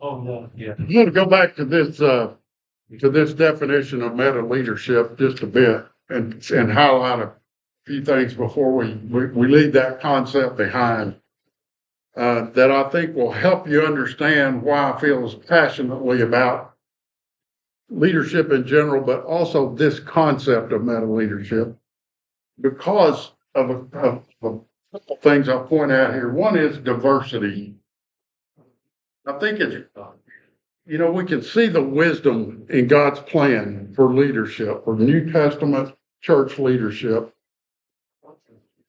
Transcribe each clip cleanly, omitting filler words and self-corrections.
Oh, yeah. I'm going to go back to this definition of meta leadership just a bit and highlight a few things before we leave that concept behind that I think will help you understand why I feel as passionately about leadership in general, but also this concept of meta leadership because of a couple things I'll point out here. One is diversity. I think it's, we can see the wisdom in God's plan for leadership, for New Testament church leadership,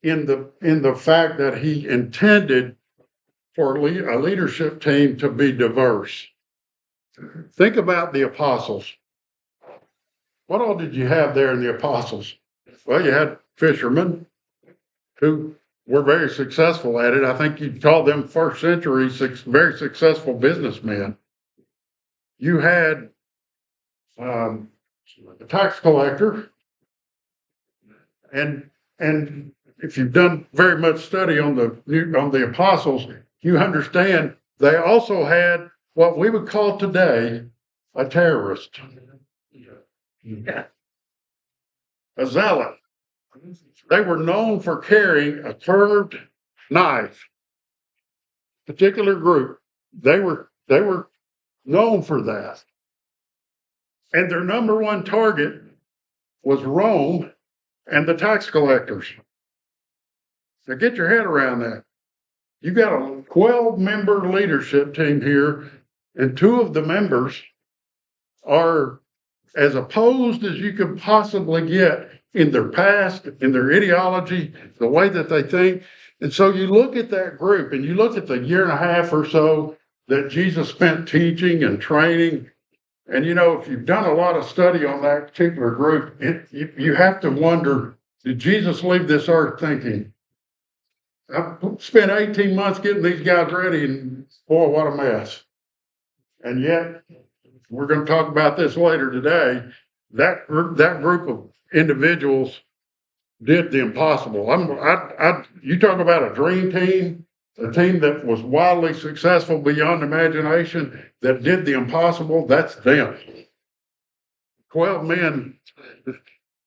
in the fact that He intended for a leadership team to be diverse. Think about the apostles. What all did you have there in the apostles? Well, you had fishermen who were very successful at it. I think you'd call them first century very successful businessmen. You had a tax collector, and if you've done very much study on the apostles, you understand they also had what we would call today a terrorist, a zealot. They were known for carrying a curved knife. Particular group, they were known for that, and their number one target was Rome and the tax collectors. So get your head around that. You got a 12-member leadership team here, and two of the members are as opposed as you could possibly get in their past, in their ideology, the way that they think. And so you look at that group and you look at the year and a half or so that Jesus spent teaching and training. And if you've done a lot of study on that particular group, you have to wonder, did Jesus leave this earth thinking, I spent 18 months getting these guys ready, and boy, what a mess. And yet, we're going to talk about this later today. That group of individuals did the impossible. You talk about a dream team, a team that was wildly successful beyond imagination, that did the impossible. That's them. 12 men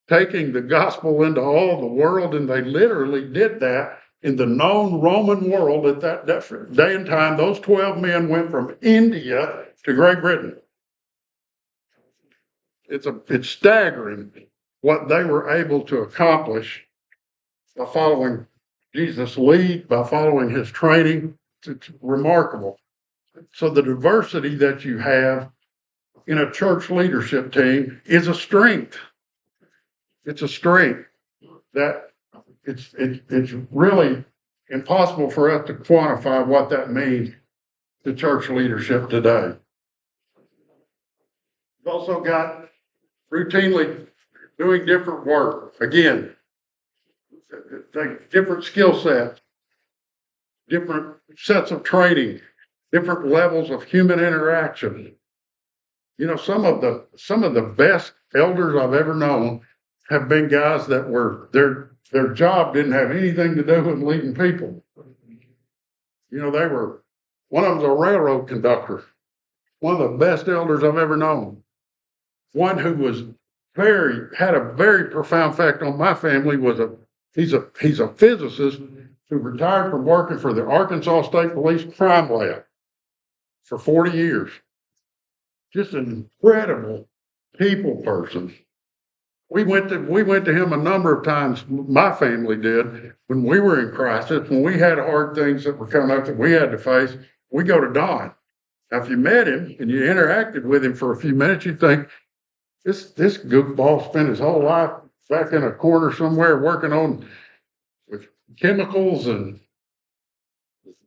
taking the gospel into all the world, and they literally did that in the known Roman world at that day and time. Those 12 men went from India to Great Britain. It's staggering what they were able to accomplish by following Jesus' lead, by following His training. It's remarkable. So the diversity that you have in a church leadership team is a strength. It's a strength that it's really impossible for us to quantify what that means to church leadership today. You've also got routinely doing different work. Again, different skill sets, different sets of training, different levels of human interaction. Some of the best elders I've ever known have been guys that were their job didn't have anything to do with leading people. They were, one of them's a railroad conductor, one of the best elders I've ever known. One who had a very profound effect on my family he's a physicist who retired from working for the Arkansas State Police Crime Lab for 40 years. Just an incredible people person. We went to him a number of times. My family did when we were in crisis, when we had hard things that were coming up that we had to face. We go to Don. Now, if you met him and you interacted with him for a few minutes, you'd think this goofball spent his whole life back in a corner somewhere working on with chemicals and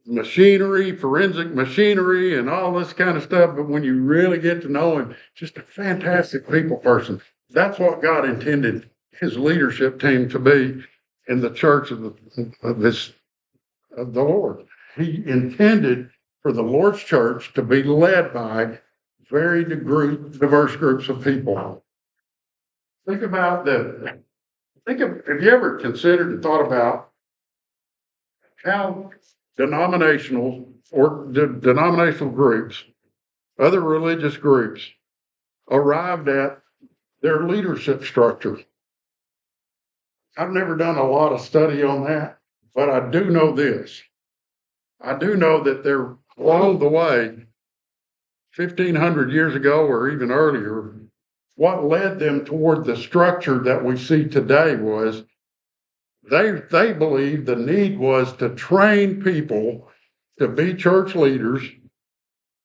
machinery, forensic machinery, and all this kind of stuff. But when you really get to know him, just a fantastic people person. That's what God intended His leadership team to be in the church of the Lord. He intended for the Lord's church to be led by very diverse groups of people. Have you ever considered and thought about how denominational groups other religious groups arrived at their leadership structure. I've never done a lot of study on that, but I do know this. I do know that they're along the way, 1,500 years ago or even earlier, what led them toward the structure that we see today was they believed the need was to train people to be church leaders,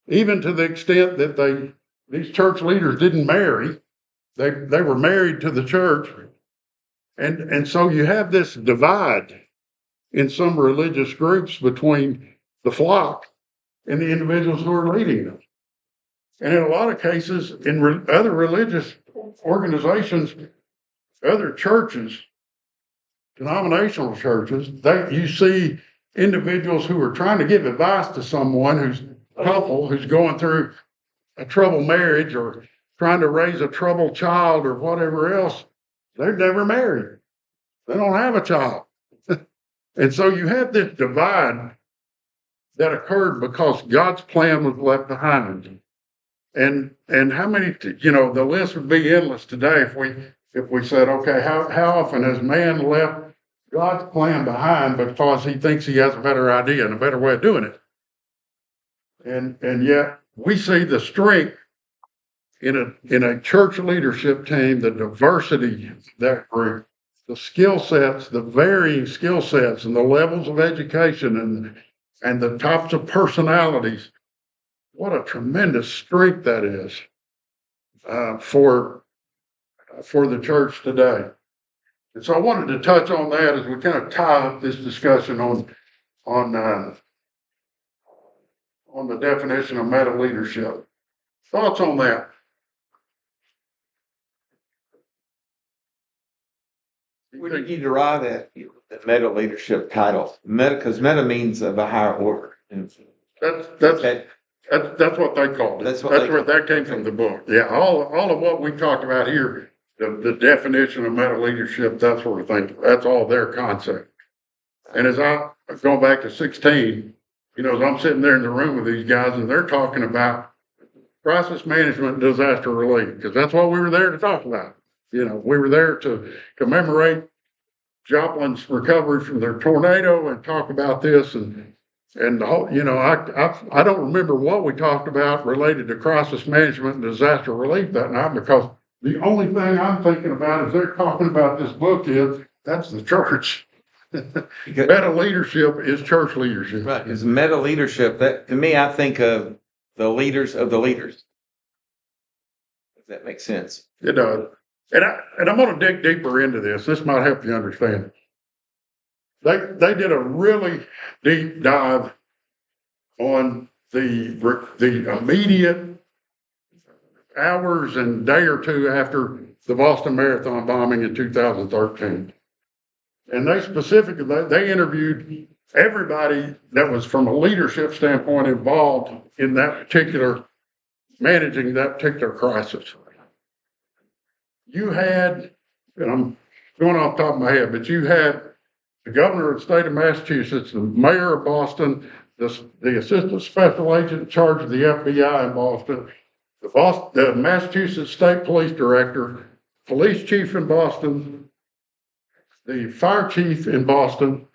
even to the extent that these church leaders didn't marry. They were married to the church. And so you have this divide in some religious groups between the flock and the individuals who are leading them. And in a lot of cases, in other religious organizations, other churches, denominational churches, you see individuals who are trying to give advice to someone who's going through a troubled marriage or trying to raise a troubled child or whatever else. They're never married. They don't have a child. And so you have this divide that occurred because God's plan was left behind. And how many, the list would be endless today if we said, okay, how often has man left God's plan behind because he thinks he has a better idea and a better way of doing it? And yet we see the strength in a church leadership team, the diversity of that group, the skill sets, the varying skill sets and the levels of education and the types of personalities. What a tremendous strength that is for the church today. And so I wanted to touch on that as we kind of tie up this discussion on the definition of meta leadership. Thoughts on that? Where did you derive that meta leadership title? Meta, because meta means of a higher order. That's what they called it. That's where that came from, the book. Yeah, all of what we talked about here, the definition of meta leadership, that sort of thing, that's all their concept. And as I go back to 16, as I'm sitting there in the room with these guys and they're talking about crisis management and disaster relief, because that's what we were there to talk about. We were there to commemorate Joplin's recovery from their tornado and talk about this and the whole, I don't remember what we talked about related to crisis management and disaster relief that night, because the only thing I'm thinking about as they're talking about this book that's the church. Meta leadership is church leadership. Right. Because meta leadership, that to me, I think of the leaders of the leaders. If that makes sense. It does. And I'm going to dig deeper into this. This might help you understand. They did a really deep dive on the immediate hours and day or two after the Boston Marathon bombing in 2013. And they specifically, they interviewed everybody that was from a leadership standpoint involved in managing that particular crisis. You had, and I'm going off the top of my head, but you had the governor of the state of Massachusetts, the mayor of Boston, the assistant special agent in charge of the FBI in Boston, the Massachusetts State Police Director, police chief in Boston, the fire chief in Boston,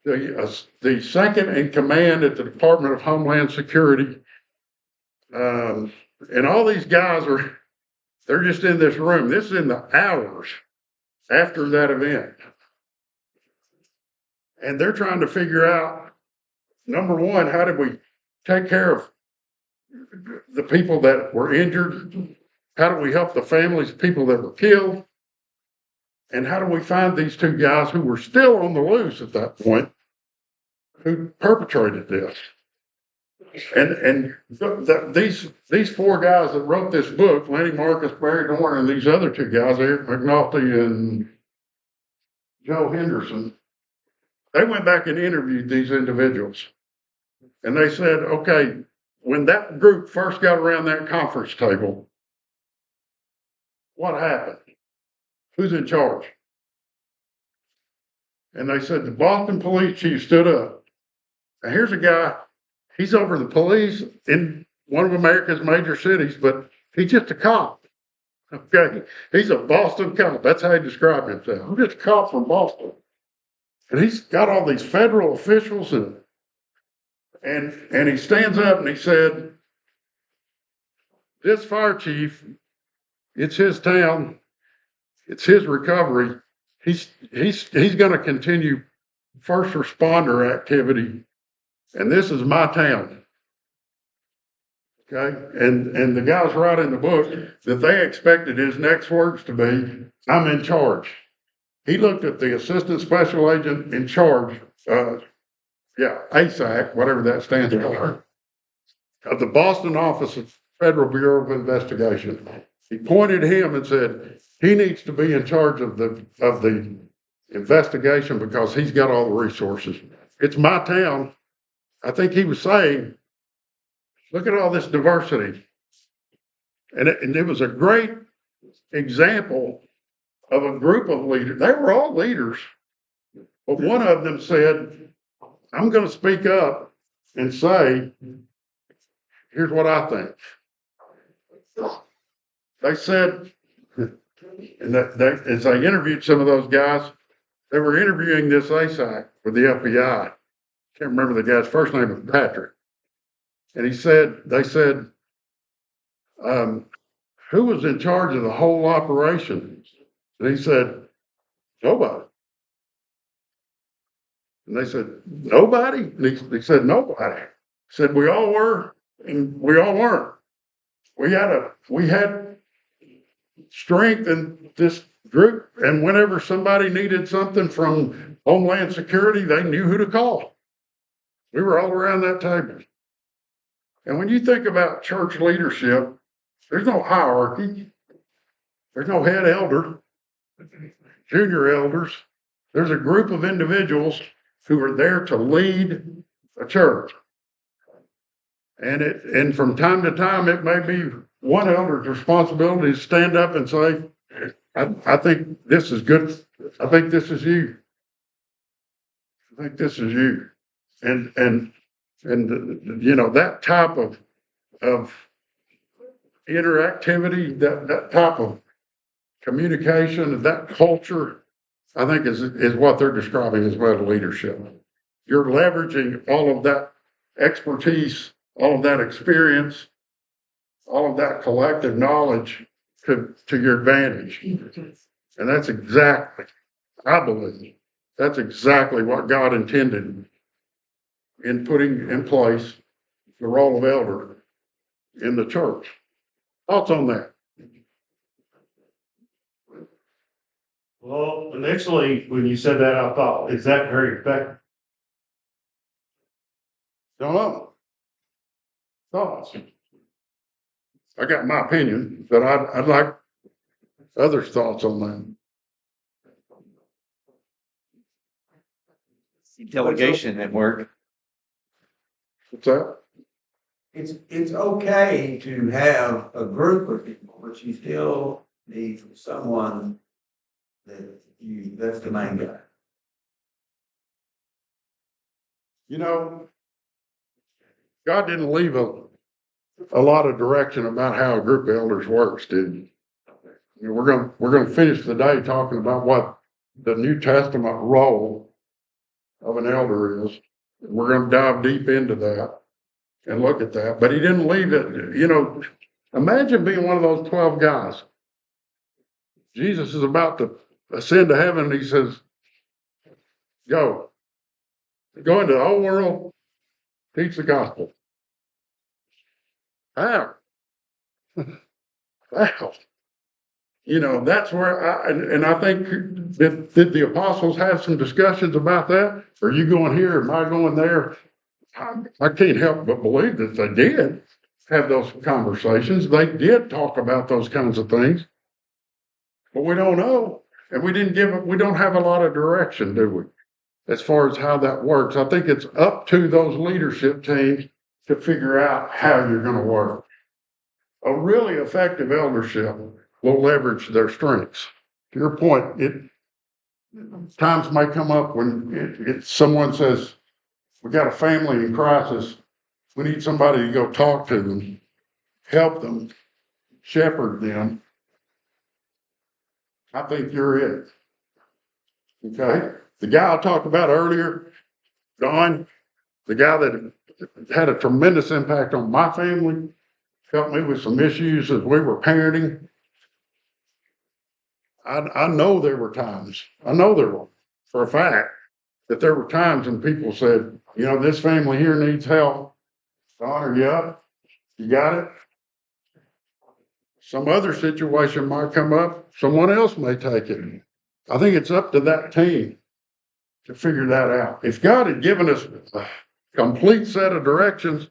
the second in command at the Department of Homeland Security, and all these guys they're just in this room. This is in the hours after that event. And they're trying to figure out, number one, how did we take care of the people that were injured? How do we help the families of people that were killed? And how do we find these two guys who were still on the loose at that point, who perpetrated this? And these four guys that wrote this book, Lenny Marcus, Barry Dorn, and these other two guys, Eric McNulty and Joe Henderson, they went back and interviewed these individuals. And they said, okay, when that group first got around that conference table, what happened? Who's in charge? And they said the Boston police chief stood up. Now here's a guy, he's over the police in one of America's major cities, but he's just a cop. Okay. He's a Boston cop. That's how he described himself. I'm just a cop from Boston. And he's got all these federal officials and he stands up and he said, this fire chief, it's his town, it's his recovery. He's going to continue first responder activity, and this is my town. Okay, and the guys write in the book that they expected his next words to be, "I'm in charge." He looked at the assistant special agent in charge, ASAC, whatever that stands for, of the Boston office of Federal Bureau of Investigation. He pointed at him and said, he needs to be in charge of the investigation because he's got all the resources. It's my town. I think he was saying, look at all this diversity. And it was a great example of a group of leaders. They were all leaders, but one of them said, I'm going to speak up and say, here's what I think. They said, and as I interviewed some of those guys, they were interviewing this ASAC with the FBI. Can't remember the guy's first name was Patrick. And they said, who was in charge of the whole operation? And he said, nobody. And they said, nobody? And he said, nobody. He said, we all were, and we all weren't. We had strength in this group, and whenever somebody needed something from Homeland Security, they knew who to call. We were all around that table. And when you think about church leadership, there's no hierarchy. There's no head elder, junior elders. There's a group of individuals who are there to lead a church. And from time to time, it may be one elder's responsibility to stand up and say, I think this is good. I think this is you. I think this is you. And you know, that type of interactivity, that type of communication, that culture, I think is what they're describing as well leadership. You're leveraging all of that expertise, all of that experience, all of that collective knowledge to your advantage. And that's exactly, I believe, that's exactly what God intended in putting in place the role of elder in the church. Thoughts on that? Well, initially, when you said that, I thought, is that very effective? Don't know. Thoughts? I got my opinion, but I'd like others' thoughts on that. Delegation at work. What's that? It's okay to have a group of people, but you still need someone that's the main guy. You know, God didn't leave a lot of direction about how a group of elders works, did he? You know, we're gonna finish the day talking about what the New Testament role of an elder is. We're gonna dive deep into that and look at that. But he didn't leave it, you know, imagine being one of those 12 guys. Jesus is about to ascend to heaven and he says, go into the whole world, teach the gospel. How? How? You know, that's where I think did the apostles have some discussions about that? Are you going here? Am I going there? I can't help but believe that they did have those conversations. They did talk about those kinds of things, but we don't know. And we don't have a lot of direction, do we? As far as how that works. I think it's up to those leadership teams to figure out how you're going to work. A really effective eldership will leverage their strengths. To your point, times may come up when someone says, we got a family in crisis, we need somebody to go talk to them, help them, shepherd them. I think you're it. Okay? The guy I talked about earlier, Don, the guy that had a tremendous impact on my family, helped me with some issues as we were parenting. I know there were times, I know there were, for a fact, that there were times when people said, you know, this family here needs help. Don, are you up? You got it? Some other situation might come up, someone else may take it. I think it's up to that team to figure that out. If God had given us a complete set of directions,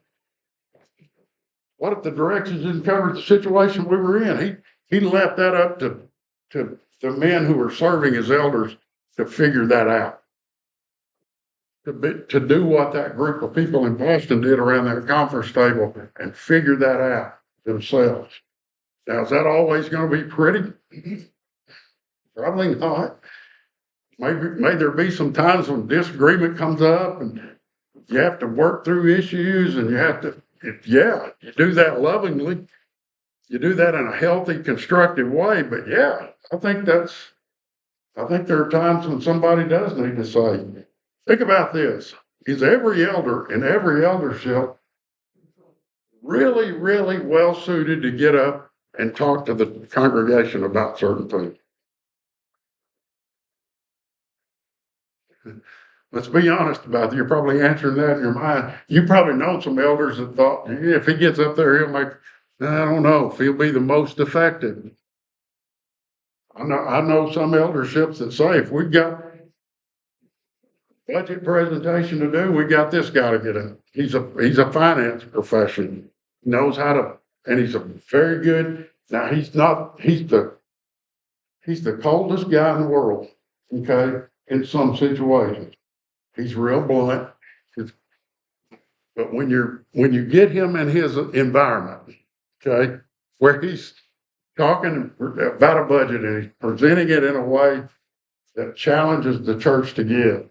what if the directions didn't cover the situation we were in? He left that up to the men who were serving as elders to figure that out. To do what that group of people in Boston did around that conference table and figure that out themselves. Now, is that always going to be pretty? Probably not. May there be some times when disagreement comes up and you have to work through issues and you have to, you do that lovingly. You do that in a healthy, constructive way. But yeah, I think there are times when somebody does need to say, think about this. Is every elder in every eldership really, really well suited to get up and talk to the congregation about certain things? Let's be honest about it. You're probably answering that in your mind. You probably know some elders that thought, yeah, if he gets up there, he'll make, I don't know, if he'll be the most effective. I know some elderships that say, if we've got budget presentation to do, we got this guy to get in. He's a finance professional. He knows how to, and he's a very good. Now he's the coldest guy in the world. Okay, in some situations, he's real blunt. But when you get him in his environment, okay, where he's talking about a budget and he's presenting it in a way that challenges the church to give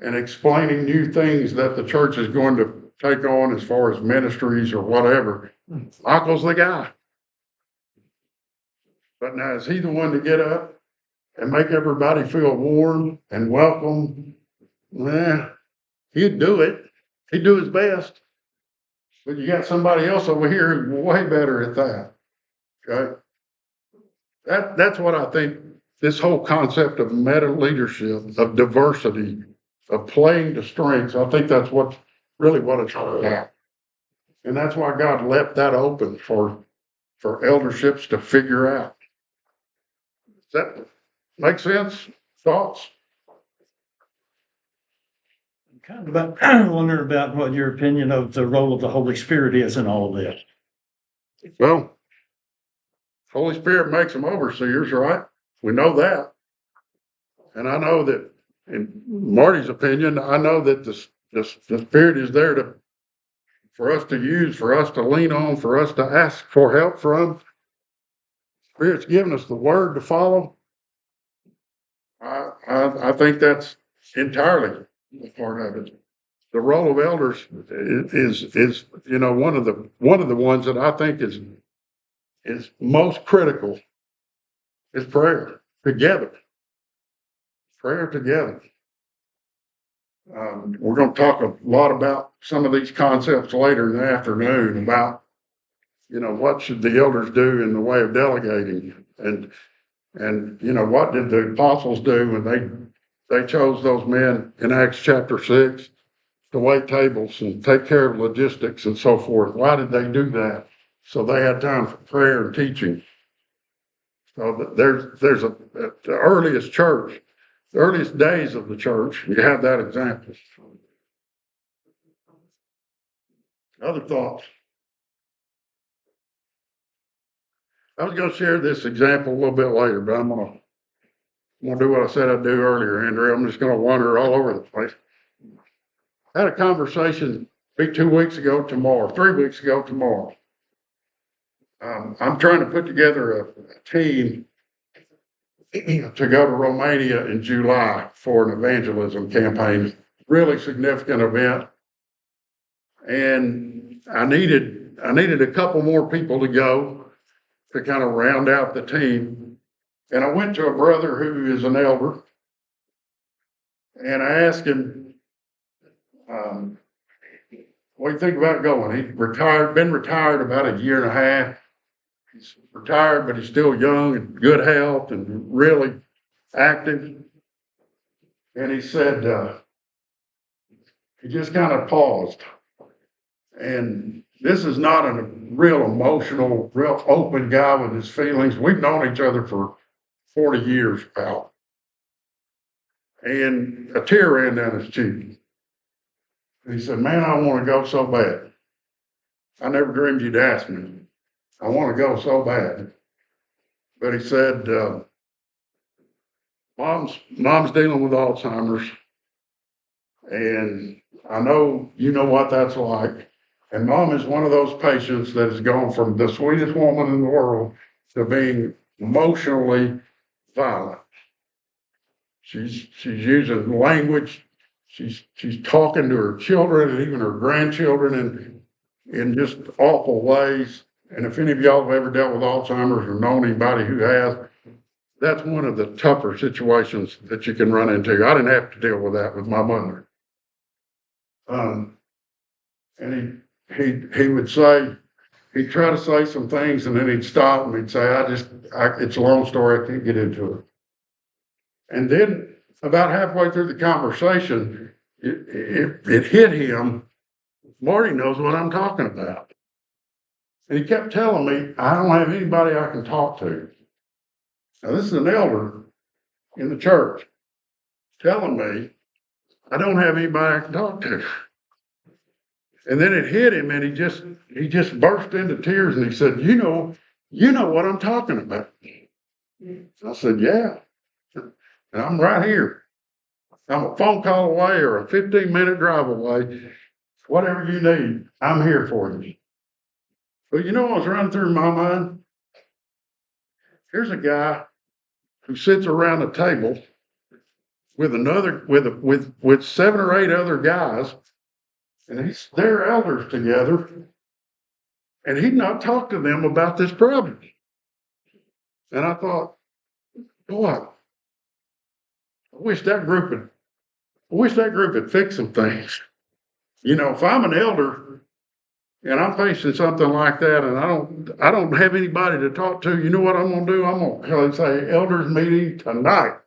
and explaining new things that the church is going to take on as far as ministries or whatever, Michael's the guy. But now, is he the one to get up and make everybody feel warm and welcome? Nah, he'd do it. He'd do his best. But you got somebody else over here who's way better at that. Okay? That's what I think this whole concept of meta leadership, of diversity, of playing to strengths, I think that's really what it's all about. And that's why God left that open for elderships to figure out. Does that make sense? Thoughts? Kind of about, wondering about what your opinion of the role of the Holy Spirit is in all of this. Well, Holy Spirit makes them overseers, right? We know that. And I know that, in Marty's opinion, I know that the Spirit is there for us to use, for us to lean on, for us to ask for help from. Spirit's given us the word to follow. I think that's entirely a part of it. The role of elders is one of the ones that I think is most critical is prayer together. Prayer together. We're going to talk a lot about some of these concepts later in the afternoon about, what should the elders do in the way of delegating and what did the apostles do when they chose those men in Acts chapter 6 to wait tables and take care of logistics and so forth. Why did they do that? So they had time for prayer and teaching. So there's the earliest church, the earliest days of the church, you have that example. Other thoughts? I was going to share this example a little bit later, but I'm going to do what I said I'd do earlier, Andrew. I'm just going to wander all over the place. I had a conversation 2 weeks ago tomorrow, 3 weeks ago tomorrow. I'm trying to put together a team to go to Romania in July for an evangelism campaign. Really significant event. And I needed a couple more people to go to kind of round out the team. And I went to a brother who is an elder, and I asked him, what do you think about going? He been retired about a year and a half. He's retired, but he's still young and good health and really active. And he said, he just kind of paused. And this is not a real emotional, real open guy with his feelings. We've known each other for 40 years, pal. And a tear ran down his cheek. He said, man, I want to go so bad. I never dreamed you'd ask me. I want to go so bad. But he said, mom's dealing with Alzheimer's. And I know you know what that's like. And mom is one of those patients that has gone from the sweetest woman in the world to being emotionally violent. She's using language. She's talking to her children and even her grandchildren in just awful ways. And if any of y'all have ever dealt with Alzheimer's or known anybody who has, that's one of the tougher situations that you can run into. I didn't have to deal with that with my mother. And he would say, he'd try to say some things and then he'd stop and he'd say, it's a long story, I can't get into it. And then about halfway through the conversation, it hit him, Marty knows what I'm talking about. And he kept telling me, I don't have anybody I can talk to. Now, this is an elder in the church telling me I don't have anybody I can talk to. And then it hit him and he just burst into tears and he said, you know what I'm talking about. I said, yeah. And I'm right here. I'm a phone call away or a 15-minute drive away. Whatever you need, I'm here for you. But you know what was running through my mind? Here's a guy who sits around a table with 7 or 8 other guys, and they're elders together, and he'd not talked to them about this problem. And I thought, boy, I wish that group had fixed some things. You know, if I'm an elder and I'm facing something like that and I don't have anybody to talk to, you know what I'm gonna do? I'm gonna say elders meeting tonight.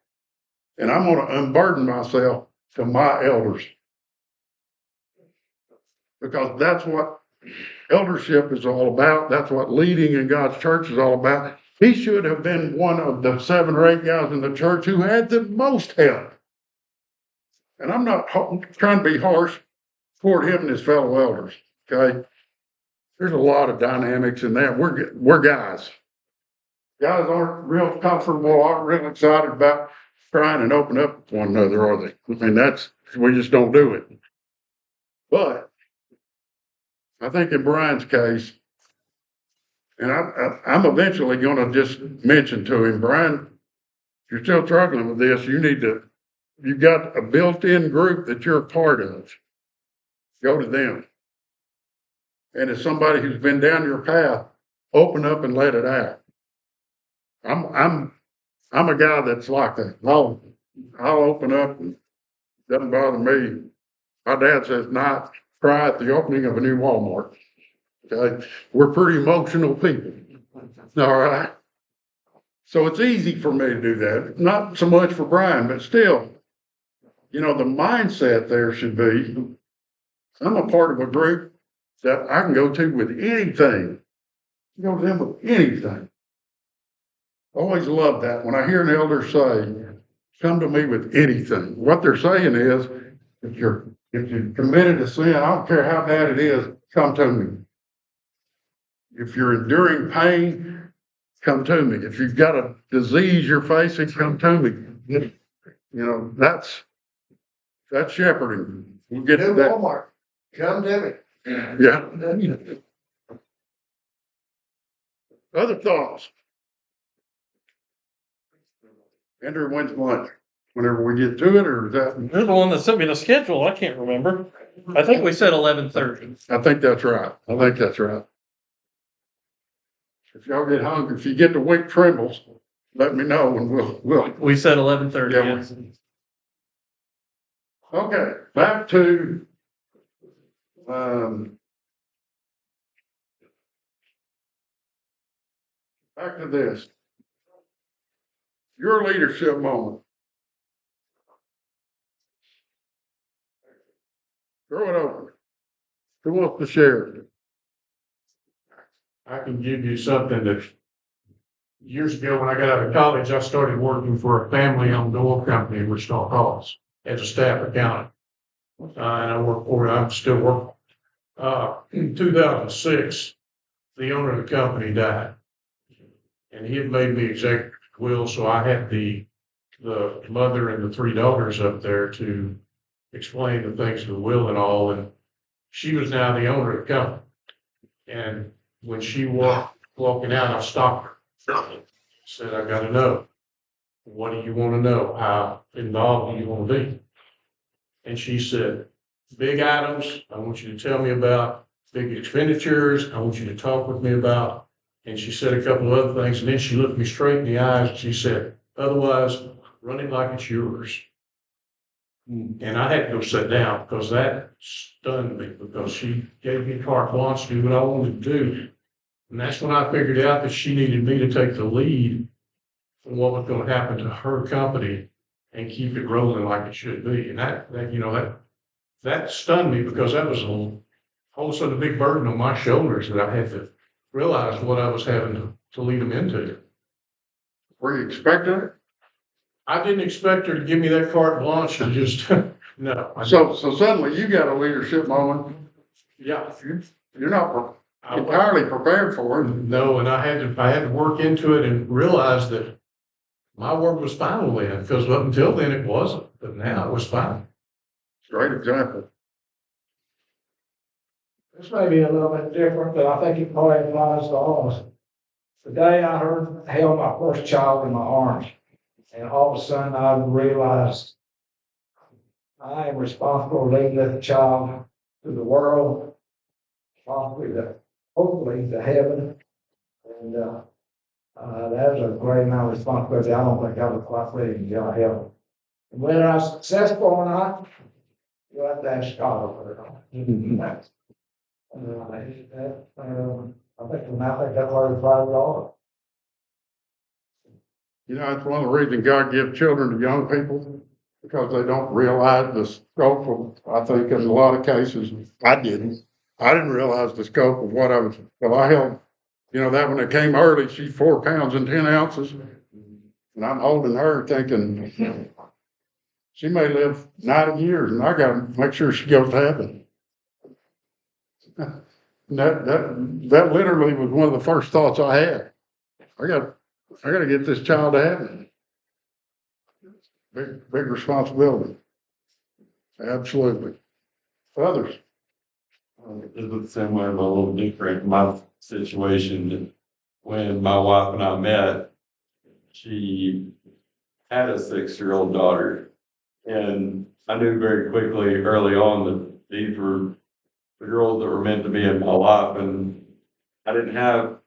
And I'm gonna unburden myself to my elders. Because that's what eldership is all about. That's what leading in God's church is all about. He should have been one of the 7 or 8 guys in the church who had the most help. And I'm not trying to be harsh toward him and his fellow elders, okay? There's a lot of dynamics in that. We're guys. Guys aren't real comfortable, aren't real excited about trying and open up to one another, are they? I mean, we just don't do it. But I think in Brian's case, and I'm eventually going to just mention to him, Brian, if you're still struggling with this, you've got a built-in group that you're a part of. Go to them. And as somebody who's been down your path, open up and let it out. I'm a guy that's like that. I'll open up and it doesn't bother me. My dad says not cry at the opening of a new Walmart. Okay. We're pretty emotional people. All right. So it's easy for me to do that. Not so much for Brian, but still, the mindset there should be, I'm a part of a group that I can go to with anything. Go to them with anything. Always love that. When I hear an elder say, come to me with anything, what they're saying is, if you're committed to sin, I don't care how bad it is, come to me. If you're enduring pain, come to me. If you've got a disease you're facing, come to me. That's shepherding. We'll get to that. Walmart, come to me. Yeah. Other thoughts? Andrew, when's lunch? Whenever we get to it, or is that? You're the one that sent me the schedule. I can't remember. I think we said 11:30. I think that's right. I think that's right. If y'all get hungry, if you get the weak trembles, let me know and we'll. We said 11:30. Yeah, Yes. Okay, back to, back to this. Your leadership moment. Throw it over. Who wants to share? I can give you something that years ago when I got out of college, I started working for a family-owned oil company in Wichita Falls as a staff accountant. And I'm still working. In 2006, the owner of the company died. And he had made me executive will, so I had the mother and the three daughters up there to explain the things of the will and all. And she was now the owner of the company. And when she walking out, I stopped her. Said, I gotta know. What do you want to know? How involved do you want to be? And she said, big items, I want you to tell me about. Big expenditures, I want you to talk with me about. And she said a couple of other things, and then she looked me straight in the eyes and she said, otherwise, run it like it's yours. And I had to go sit down because that stunned me, because she gave me carte blanche to do what I wanted to do. And that's when I figured out that she needed me to take the lead on what was going to happen to her company and keep it rolling like it should be. And that stunned me, because that was all of a sudden a big burden on my shoulders that I had to realize what I was having to lead them into. Were you expecting it? I didn't expect her to give me that carte blanche and just, no. So suddenly you got a leadership moment. Yeah. You're not entirely prepared for it. No, and I had to work into it and realize that my word was final then, because up until then it wasn't, but now it was fine. Great example. This may be a little bit different, but I think it probably applies to all of us. The day I held my first child in my arms, and all of a sudden I realized I am responsible for leading that child to the world, hopefully to heaven. And that was a great amount of responsibility. I don't think I was quite ready to get out of heaven. And whether I was successful or not, you'll have to ask God over it. I think that's why we applies to all. You know, it's one of the reasons God gives children to young people, because they don't realize the scope of, I think in a lot of cases, I didn't realize the scope of what I was, well, I held, you know, that when it came early, she's 4 pounds and 10 ounces. And I'm holding her thinking, she may live 90 years and I gotta make sure she goes to heaven. That literally was one of the first thoughts I had. I gotta get this child to heaven. Big responsibility. Absolutely. Others. It was similar, but a little different. My situation, when my wife and I met, she had a 6-year-old daughter, and I knew very quickly early on that these were the girls that were meant to be in my life. And I know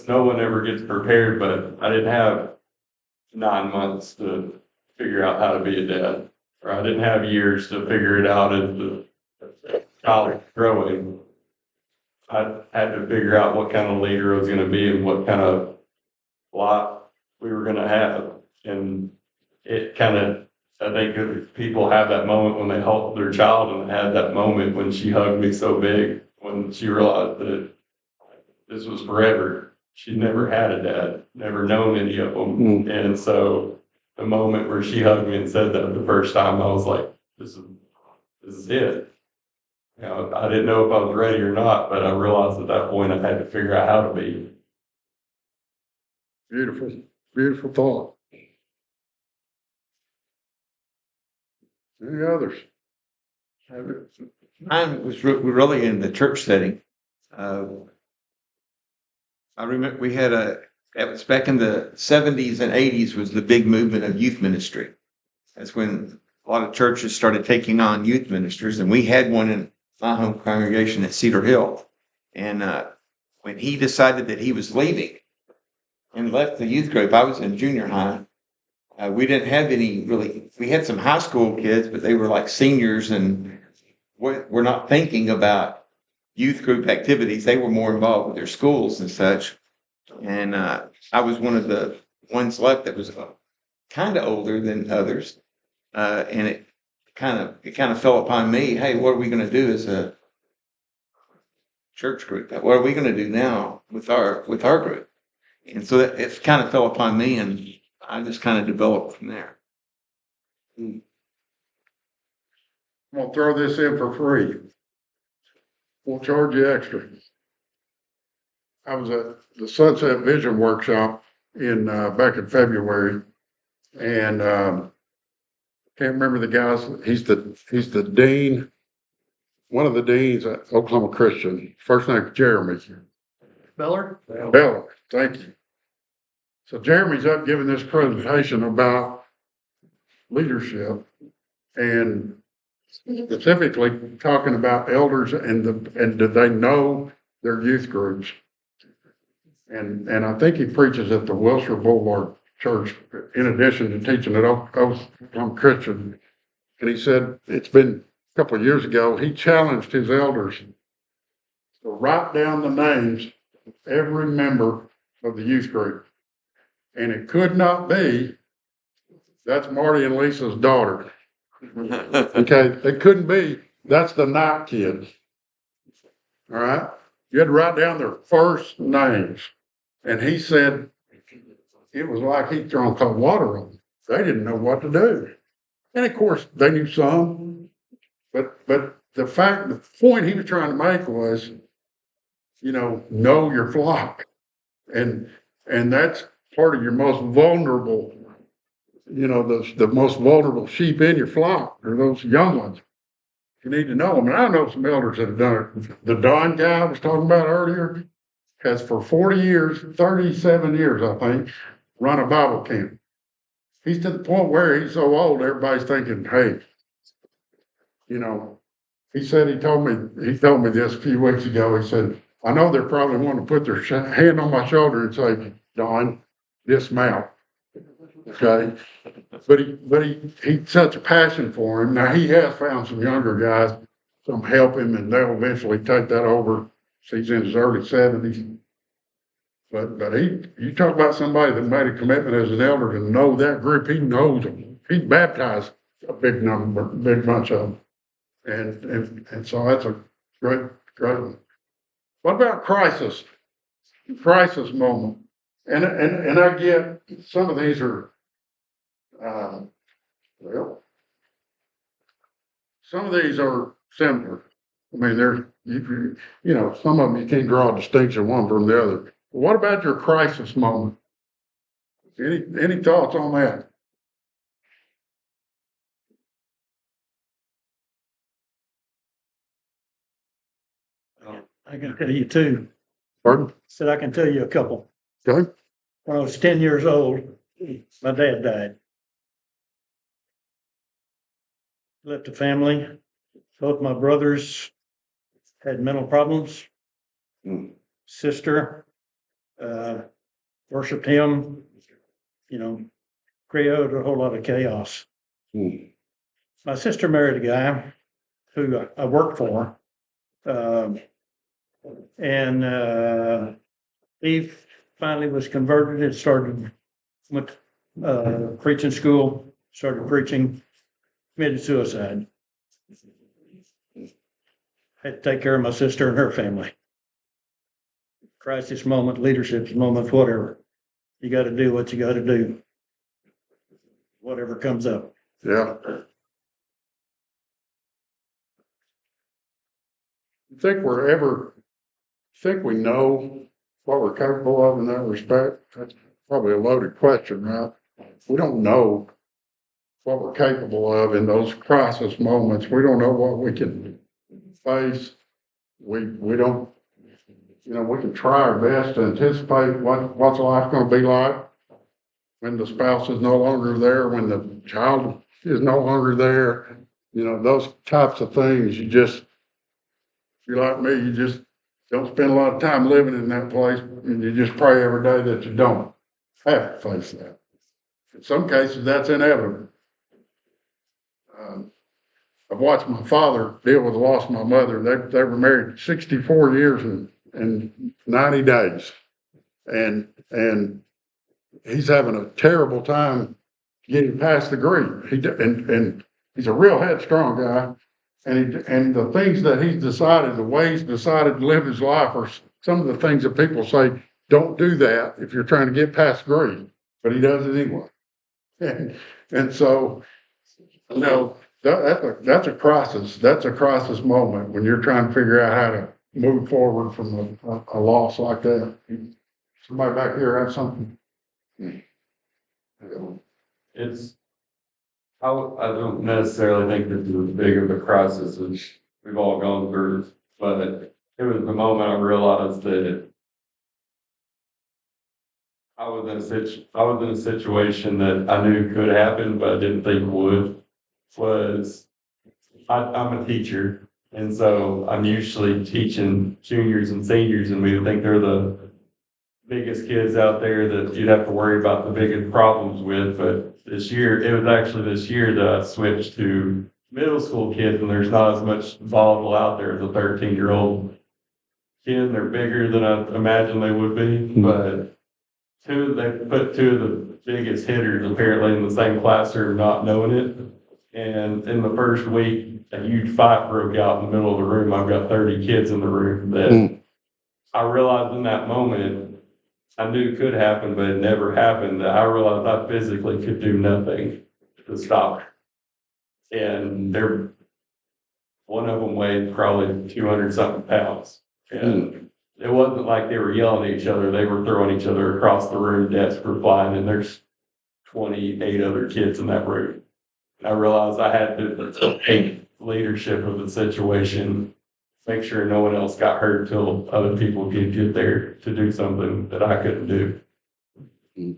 no one ever gets prepared, but I didn't have 9 months to figure out how to be a dad, or I didn't have years to figure it out as the child was growing. I had to figure out what kind of leader I was going to be and what kind of life we were going to have. And it kind of, I think if people have that moment when they hold their child, and had that moment when she hugged me so big, when she realized that this was forever. She never had a dad, never known any of them. And so the moment where she hugged me and said that the first time, I was like, this is it. You know, I didn't know if I was ready or not, but I realized at that point I had to figure out how to be. Beautiful, beautiful thought. Any others? Mine was really in the church setting. I remember we had that was back in the 70s and 80s was the big movement of youth ministry. That's when a lot of churches started taking on youth ministers, and we had one in my home congregation at Cedar Hill. And when he decided that he was leaving and left the youth group, I was in junior high. We didn't have any really, we had some high school kids, but they were like seniors and we're not thinking about youth group activities. They were more involved with their schools and such. And I was one of the ones left that was kind of older than others. And it kind of fell upon me. Hey, what are we going to do as a church group? What are we going to do now with our group? And so it kind of fell upon me, and I just kind of developed from there. I'm gonna throw this in for free. We'll charge you extra. I was at the Sunset Vision Workshop in, back in February. And, can't remember the guy's, he's the dean, one of the deans at Oklahoma Christian. First name Jeremy. Beller? Bella, thank you. So Jeremy's up giving this presentation about leadership and specifically talking about elders and do they know their youth groups? And I think he preaches at the Wilshire Boulevard Church in addition to teaching at Oklahoma Christian. And he said it's been a couple of years ago, he challenged his elders to write down the names of every member of the youth group. And it could not be, that's Marty and Lisa's daughter. Okay, it couldn't be, that's the night kid. All right, you had to write down their first names. And he said it was like he'd thrown cold water on them. They didn't know what to do. And of course, they knew some, but the point he was trying to make was, know your flock. And that's part of your most vulnerable, the most vulnerable sheep in your flock are those young ones. You need to know them. And I know some elders that have done it. The Don guy I was talking about earlier has for 40 years, 37 years, I think, run a Bible camp. He's to the point where he's so old, everybody's thinking, hey, he said, he told me this a few weeks ago. He said, I know they're probably wanting to put their hand on my shoulder and say, Don, dismount. Okay. But he's such a passion for him. Now he has found some younger guys, some help him, and they'll eventually take that over. He's in his early 70s. But you talk about somebody that made a commitment as an elder to know that group, he knows them. He baptized a big bunch of them. And so that's a great one. What about crisis moment? And I get some of these are, some of these are similar. I mean, some of them you can't draw a distinction one from the other. What about your crisis moment? Any thoughts on that? I can tell you two. Pardon? Said I can tell you a couple. Okay. When I was 10 years old, my dad died. Left a family. Both my brothers had mental problems. Sister worshipped him. Created a whole lot of chaos. My sister married a guy who I worked for. And he finally was converted and went preaching school, started preaching, committed suicide. Had to take care of my sister and her family. Crisis moment, leadership moment, whatever. You got to do what you got to do. Whatever comes up. Yeah. Think we know what we're capable of in that respect? That's probably a loaded question, right? We don't know what we're capable of in those crisis moments. We don't know what we can face. We don't, we can try our best to anticipate what's life going to be like when the spouse is no longer there, when the child is no longer there. You know, those types of things, if you're like me, you just don't spend a lot of time living in that place, and you just pray every day that you don't have to face that. In some cases, that's inevitable. I've watched my father deal with the loss of my mother. They were married 64 years and 90 days. And he's having a terrible time getting past the grief. And he's a real headstrong guy. And the things that he's decided, the way he's decided to live his life are some of the things that people say, don't do that if you're trying to get past grief. But he does it anyway. And so, you know, that's a crisis. That's a crisis moment when you're trying to figure out how to move forward from a loss like that. Somebody back here have something? It's, I don't necessarily think this is as big of a crisis as we've all gone through, but it was the moment I realized that I was in a situation that I knew could happen, but I didn't think would. I'm a teacher, and so I'm usually teaching juniors and seniors, and we think they're the biggest kids out there that you'd have to worry about the biggest problems with. But it was actually this year that I switched to middle school kids, and there's not as much volatile out there as a 13-year-old kid. They're bigger than I imagined they would be, but they put two of the biggest hitters apparently in the same classroom, not knowing it. And in the first week, a huge fight broke out in the middle of the room. I've got 30 kids in the room that I realized in that moment, I knew could happen, but it never happened. That I realized I physically could do nothing to stop it. And one of them weighed probably 200 something pounds. And it wasn't like they were yelling at each other. They were throwing each other across the room, desks were flying, and there's 28 other kids in that room. I realized I had to take leadership of the situation, make sure no one else got hurt until other people could get there to do something that I couldn't do. A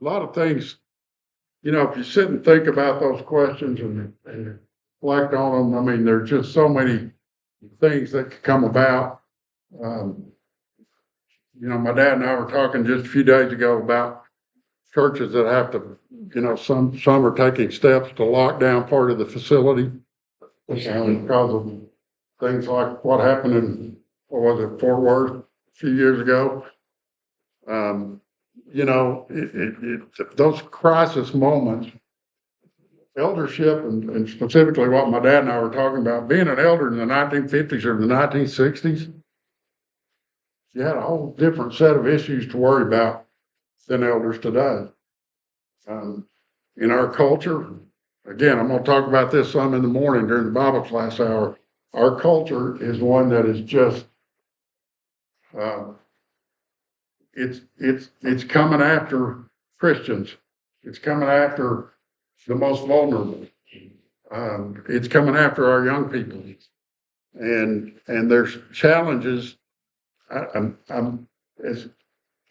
lot of things, you know, if you sit and think about those questions and reflect on them, I mean, there's just so many things that could come about. You know, my dad and I were talking just a few days ago about churches that have to, you know, some are taking steps to lock down part of the facility because of things like what happened in, what was it, Fort Worth a few years ago. You know, those crisis moments, eldership, and specifically what my dad and I were talking about, being an elder in the 1950s or the 1960s, you had a whole different set of issues to worry about than elders today. In our culture, again, I'm going to talk about this some in the morning during the Bible class hour. Our culture is one that is just, it's coming after Christians. It's coming after the most vulnerable. It's coming after our young people, and there's challenges. I'm as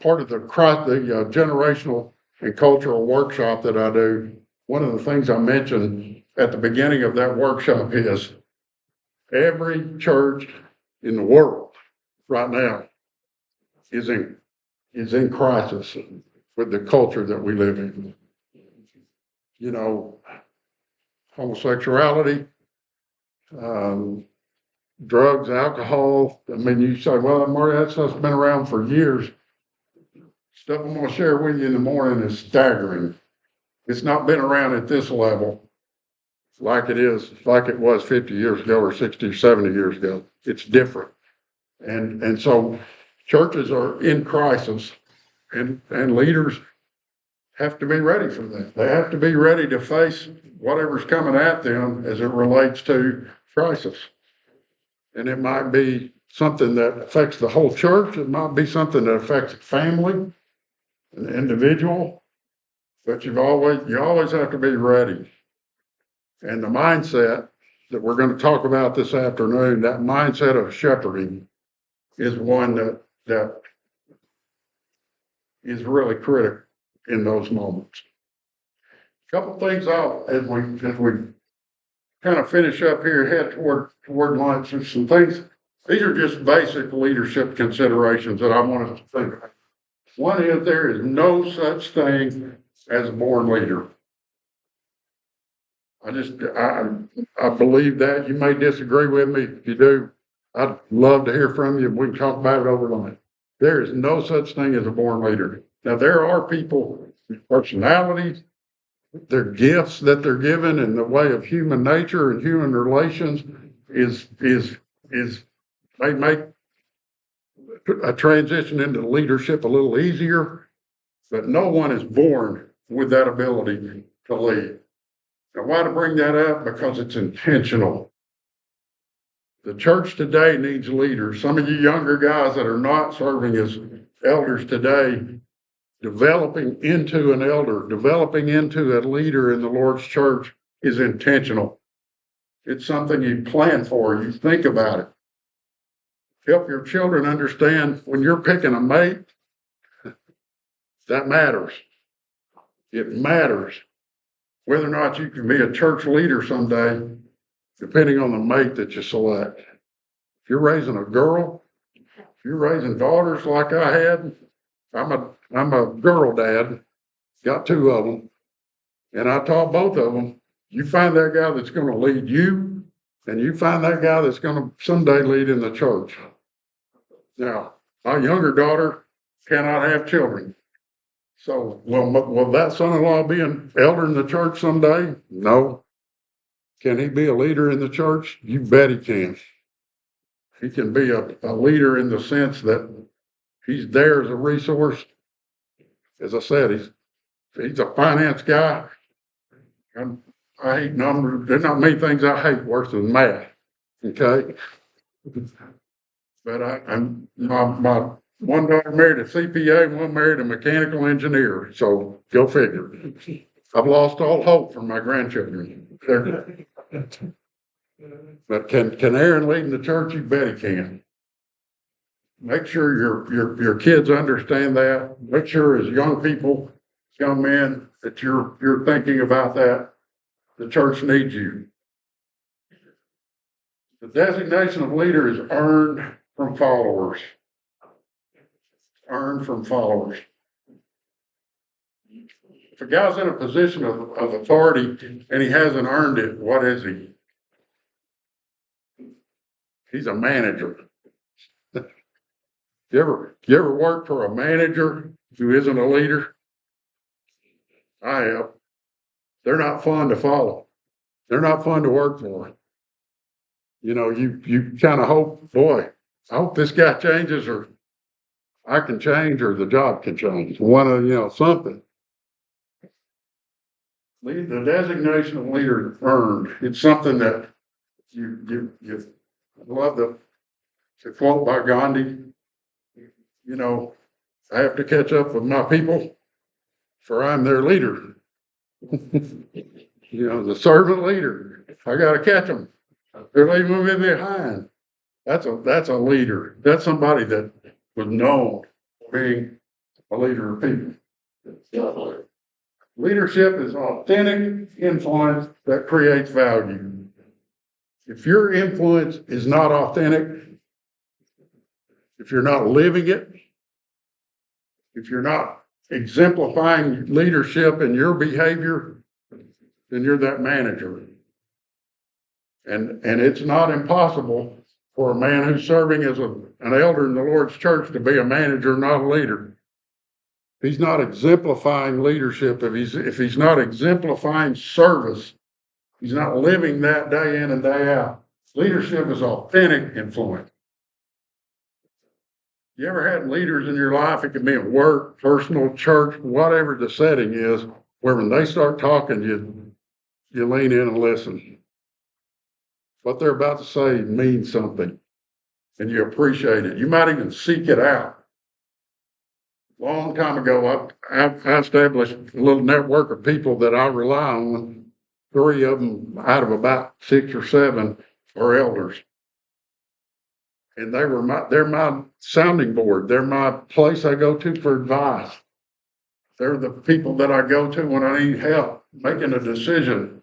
part of the generational and cultural workshop that I do. One of the things I mentioned at the beginning of that workshop is every church in the world right now is in crisis with the culture that we live in. You know, homosexuality, drugs, alcohol. I mean, you say, well, Marty, that stuff's been around for years. Stuff I'm going to share with you in the morning is staggering. It's not been around at this level like it was 50 years ago or 60 or 70 years ago. It's different. And so churches are in crisis, and leaders have to be ready for that. They have to be ready to face whatever's coming at them as it relates to crisis. And it might be something that affects the whole church. It might be something that affects a family, an individual, but you always have to be ready. And the mindset that we're going to talk about this afternoon, that mindset of shepherding, is one that is really critical in those moments. Couple things off as we kind of finish up here, head toward lunch. There's some things. These are just basic leadership considerations that I want us to think about. One is there is no such thing as a born leader. I believe that. You may disagree with me. If you do, I'd love to hear from you. We can talk about it over lunch. There is no such thing as a born leader. Now, there are people, personalities, their gifts that they're given in the way of human nature and human relations may make a transition into leadership a little easier, but no one is born with that ability to lead. Now, why to bring that up? Because it's intentional. The church today needs leaders. Some of you younger guys that are not serving as elders today, developing into an elder, developing into a leader in the Lord's church is intentional. It's something you plan for, you think about it. Help your children understand when you're picking a mate, that matters. It matters. Whether or not you can be a church leader someday, depending on the mate that you select. If you're raising a girl, if you're raising daughters like I had, I'm a girl dad, got two of them, and I taught both of them. You find that guy that's going to lead you, and you find that guy that's going to someday lead in the church. Now, my younger daughter cannot have children. So, will that son-in-law be an elder in the church someday? No. Can he be a leader in the church? You bet he can. He can be a leader in the sense that he's there as a resource. As I said, he's a finance guy. I hate numbers. There's not many things I hate worse than math. Okay. But my one daughter married a CPA, and one married a mechanical engineer. So go figure. I've lost all hope for my grandchildren. But can Aaron lead in the church? You bet he can. Make sure your kids understand that. Make sure as young people, young men, that you're thinking about that. The church needs you. The designation of leader is earned from followers. Earned from followers. If a guy's in a position of authority and he hasn't earned it, what is he? He's a manager. You ever work for a manager who isn't a leader? I have. They're not fun to follow. They're not fun to work for. You know, you kind of hope, boy, I hope this guy changes, or I can change, or the job can change. One of, something. The designation of leader is earned. It's something that you love to quote by Gandhi. I have to catch up with my people, for I'm their leader. The servant leader. I got to catch them. They're leaving me behind. That's a leader. That's somebody that was known for being a leader of people. Leadership is authentic influence that creates value. If your influence is not authentic, if you're not living it, if you're not exemplifying leadership in your behavior, then you're that manager. And it's not impossible for a man who's serving as an elder in the Lord's church to be a manager, not a leader. If he's not exemplifying leadership, if he's not exemplifying service, he's not living that day in and day out. Leadership is authentic influence. You ever had leaders in your life? It can be at work, personal, church, whatever the setting is, where when they start talking, you lean in and listen. What they're about to say means something, and you appreciate it. You might even seek it out. A long time ago, I established a little network of people that I rely on. 3 of them out of about 6 or 7 are elders. And they're my sounding board. They're my place I go to for advice. They're the people that I go to when I need help. making a decision,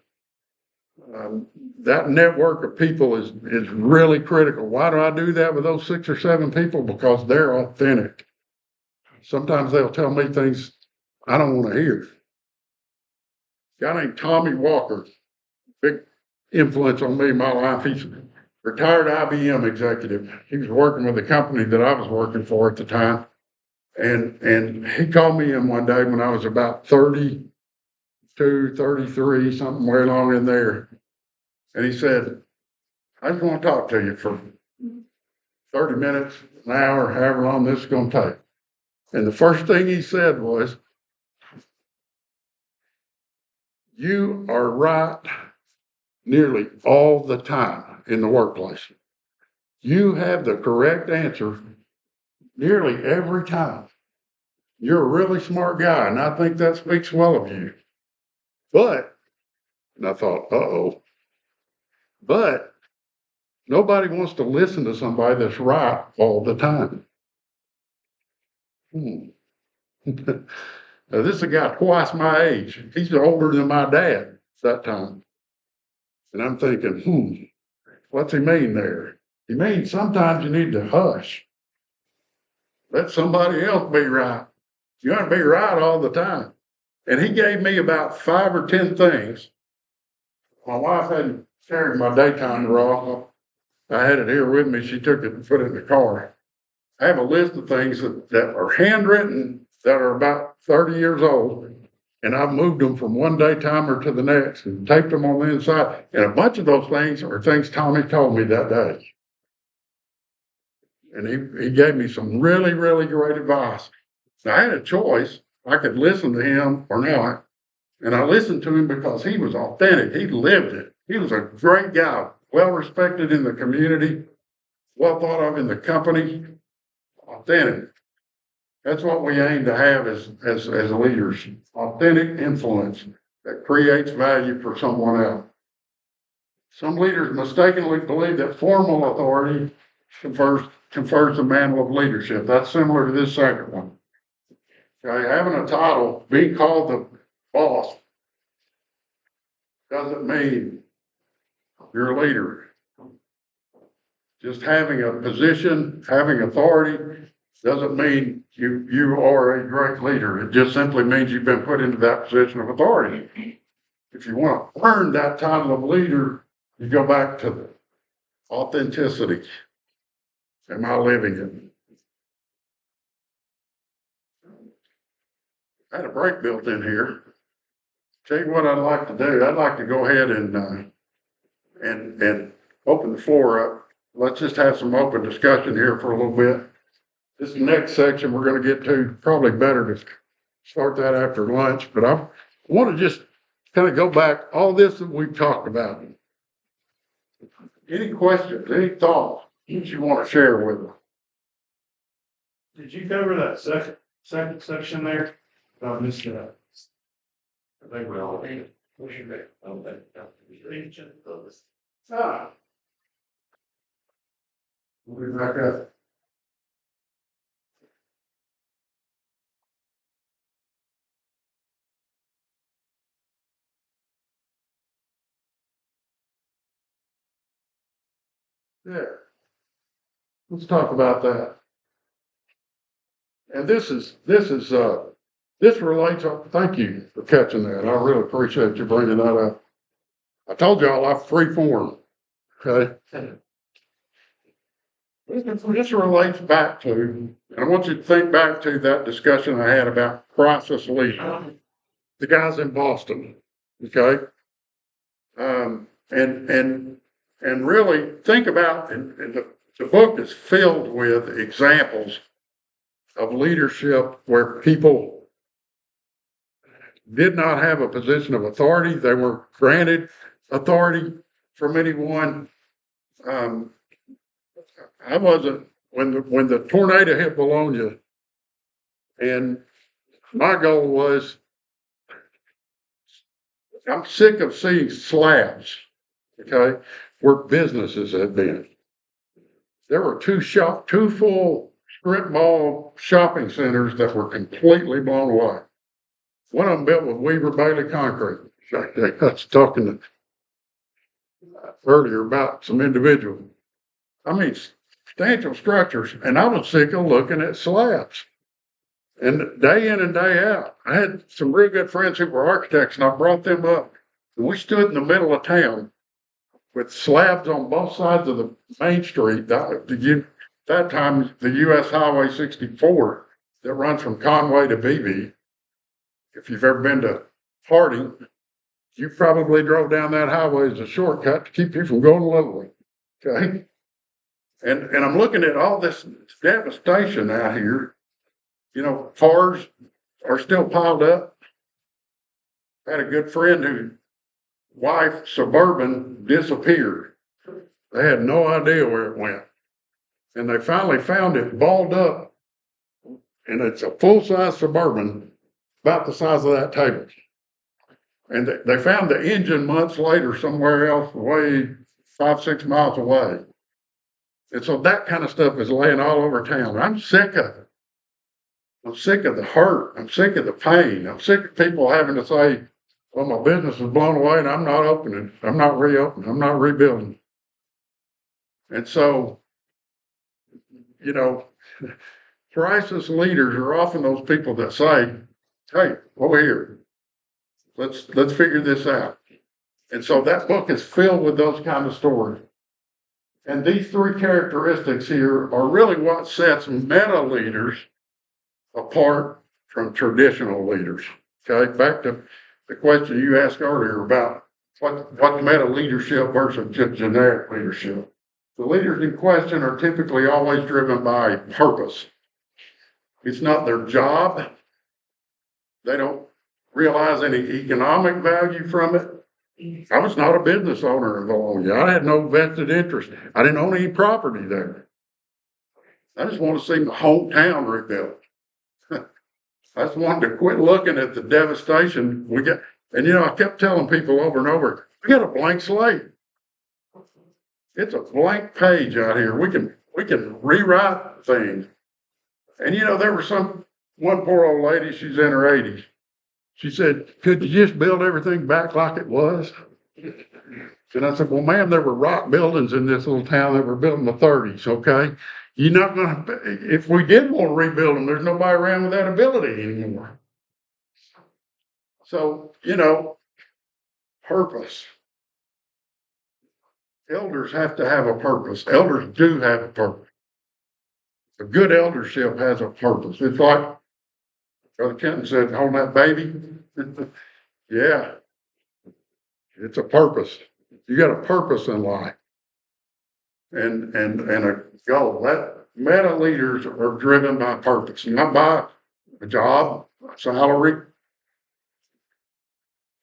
that network of people is really critical. Why do I do that with those 6 or 7 people? Because they're authentic. Sometimes they'll tell me things I don't want to hear. A guy named Tommy Walker, big influence on me in my life. He's a retired IBM executive. He was working with the company that I was working for at the time. And he called me in one day when I was about 32, 33, something way along in there. And he said, I just want to talk to you for 30 minutes, an hour, however long this is going to take. And the first thing he said was, you are right nearly all the time in the workplace. You have the correct answer nearly every time. You're a really smart guy, and I think that speaks well of you. But, and I thought, but nobody wants to listen to somebody that's right all the time. Now, this is a guy twice my age. He's older than my dad at that time. And I'm thinking, what's he mean there? He means sometimes you need to hush. Let somebody else be right. You got to be right all the time. And he gave me about 5 or 10 things. My wife hadn't carried my daytime raw. I had it here with me. She took it and put it in the car. I have a list of things that are handwritten that are about 30 years old. And I've moved them from one daytimer to the next and taped them on the inside. And a bunch of those things are things Tommy told me that day. And he gave me some really, really great advice. Now, I had a choice. I could listen to him or not. And I listened to him because he was authentic. He lived it. He was a great guy, well respected in the community, well thought of in the company, authentic. That's what we aim to have as leaders, authentic influence that creates value for someone else. Some leaders mistakenly believe that formal authority confers the mantle of leadership. That's similar to this second one. Okay, having a title, being called the boss, doesn't mean you're a leader. Just having a position, having authority, doesn't mean you are a great leader. It just simply means you've been put into that position of authority. If you want to earn that title of leader, you go back to the authenticity. Am I living it? I had a break built in here. Tell you what I'd like to do. I'd like to go ahead and open the floor up. Let's just have some open discussion here for a little bit. This next section we're going to get to, probably better to start that after lunch, but I want to just kind of go back all this that we've talked about. Any questions, any thoughts that you want to share with them? Did you cover that second section there? I missed it. I think we all. We'll be back up. There. Let's talk about that. And this relates, thank you for catching that. I really appreciate you bringing that up. I told y'all I'm free form, okay? This relates back to, and I want you to think back to that discussion I had about crisis leading. The guys in Boston, okay? And really think about, and the book is filled with examples of leadership where people did not have a position of authority. They were granted authority from anyone. I wasn't, when the tornado hit Bologna, and my goal was, I'm sick of seeing slabs, okay, where businesses had been. There were two full strip mall shopping centers that were completely blown away. One of them built with Weaver Bailey concrete. I was talking earlier about some individuals. I mean, substantial structures, and I was sick of looking at slabs. And day in and day out, I had some real good friends who were architects, and I brought them up. And we stood in the middle of town with slabs on both sides of the main street. That time, the US Highway 64 that runs from Conway to Beebe. If you've ever been to Harding, you probably drove down that highway as a shortcut to keep you from going to Lovely. Okay. And I'm looking at all this devastation out here. You know, cars are still piled up. I had a good friend whose wife, Suburban, disappeared. They had no idea where it went. And they finally found it balled up. And it's a full-size Suburban, about the size of that table. And they found the engine months later somewhere else, away 5-6 miles away. And so that kind of stuff is laying all over town. I'm sick of it. I'm sick of the hurt. I'm sick of the pain. I'm sick of people having to say, well, my business is blown away and I'm not opening. I'm not reopening. I'm not rebuilding. And so, you know, crisis leaders are often those people that say, hey, over here, let's figure this out. And so that book is filled with those kind of stories. And these three characteristics here are really what sets meta leaders apart from traditional leaders. Okay, back to the question you asked earlier about what meta leadership versus just generic leadership. The leaders in question are typically always driven by purpose. It's not their job. They don't realize any economic value from it. I was not a business owner in Bologna. I had no vested interest. I didn't own any property there. I just want to see my hometown rebuilt. I just wanted to quit looking at the devastation we get. And, you know, I kept telling people over and over, we got a blank slate. It's a blank page out here. We can rewrite things. And, you know, there was one poor old lady, she's in her 80s. She said, could you just build everything back like it was? And I said, well, ma'am, there were rock buildings in this little town that were built in the 30s, okay? You're not going to, if we did want to rebuild them, there's nobody around with that ability anymore. So, you know, purpose. Elders have to have a purpose. Elders do have a purpose. A good eldership has a purpose. It's like Brother Kenton said, hold that baby. Yeah. It's a purpose. You got a purpose in life. And a goal. That meta leaders are driven by purpose, not by a job, a salary.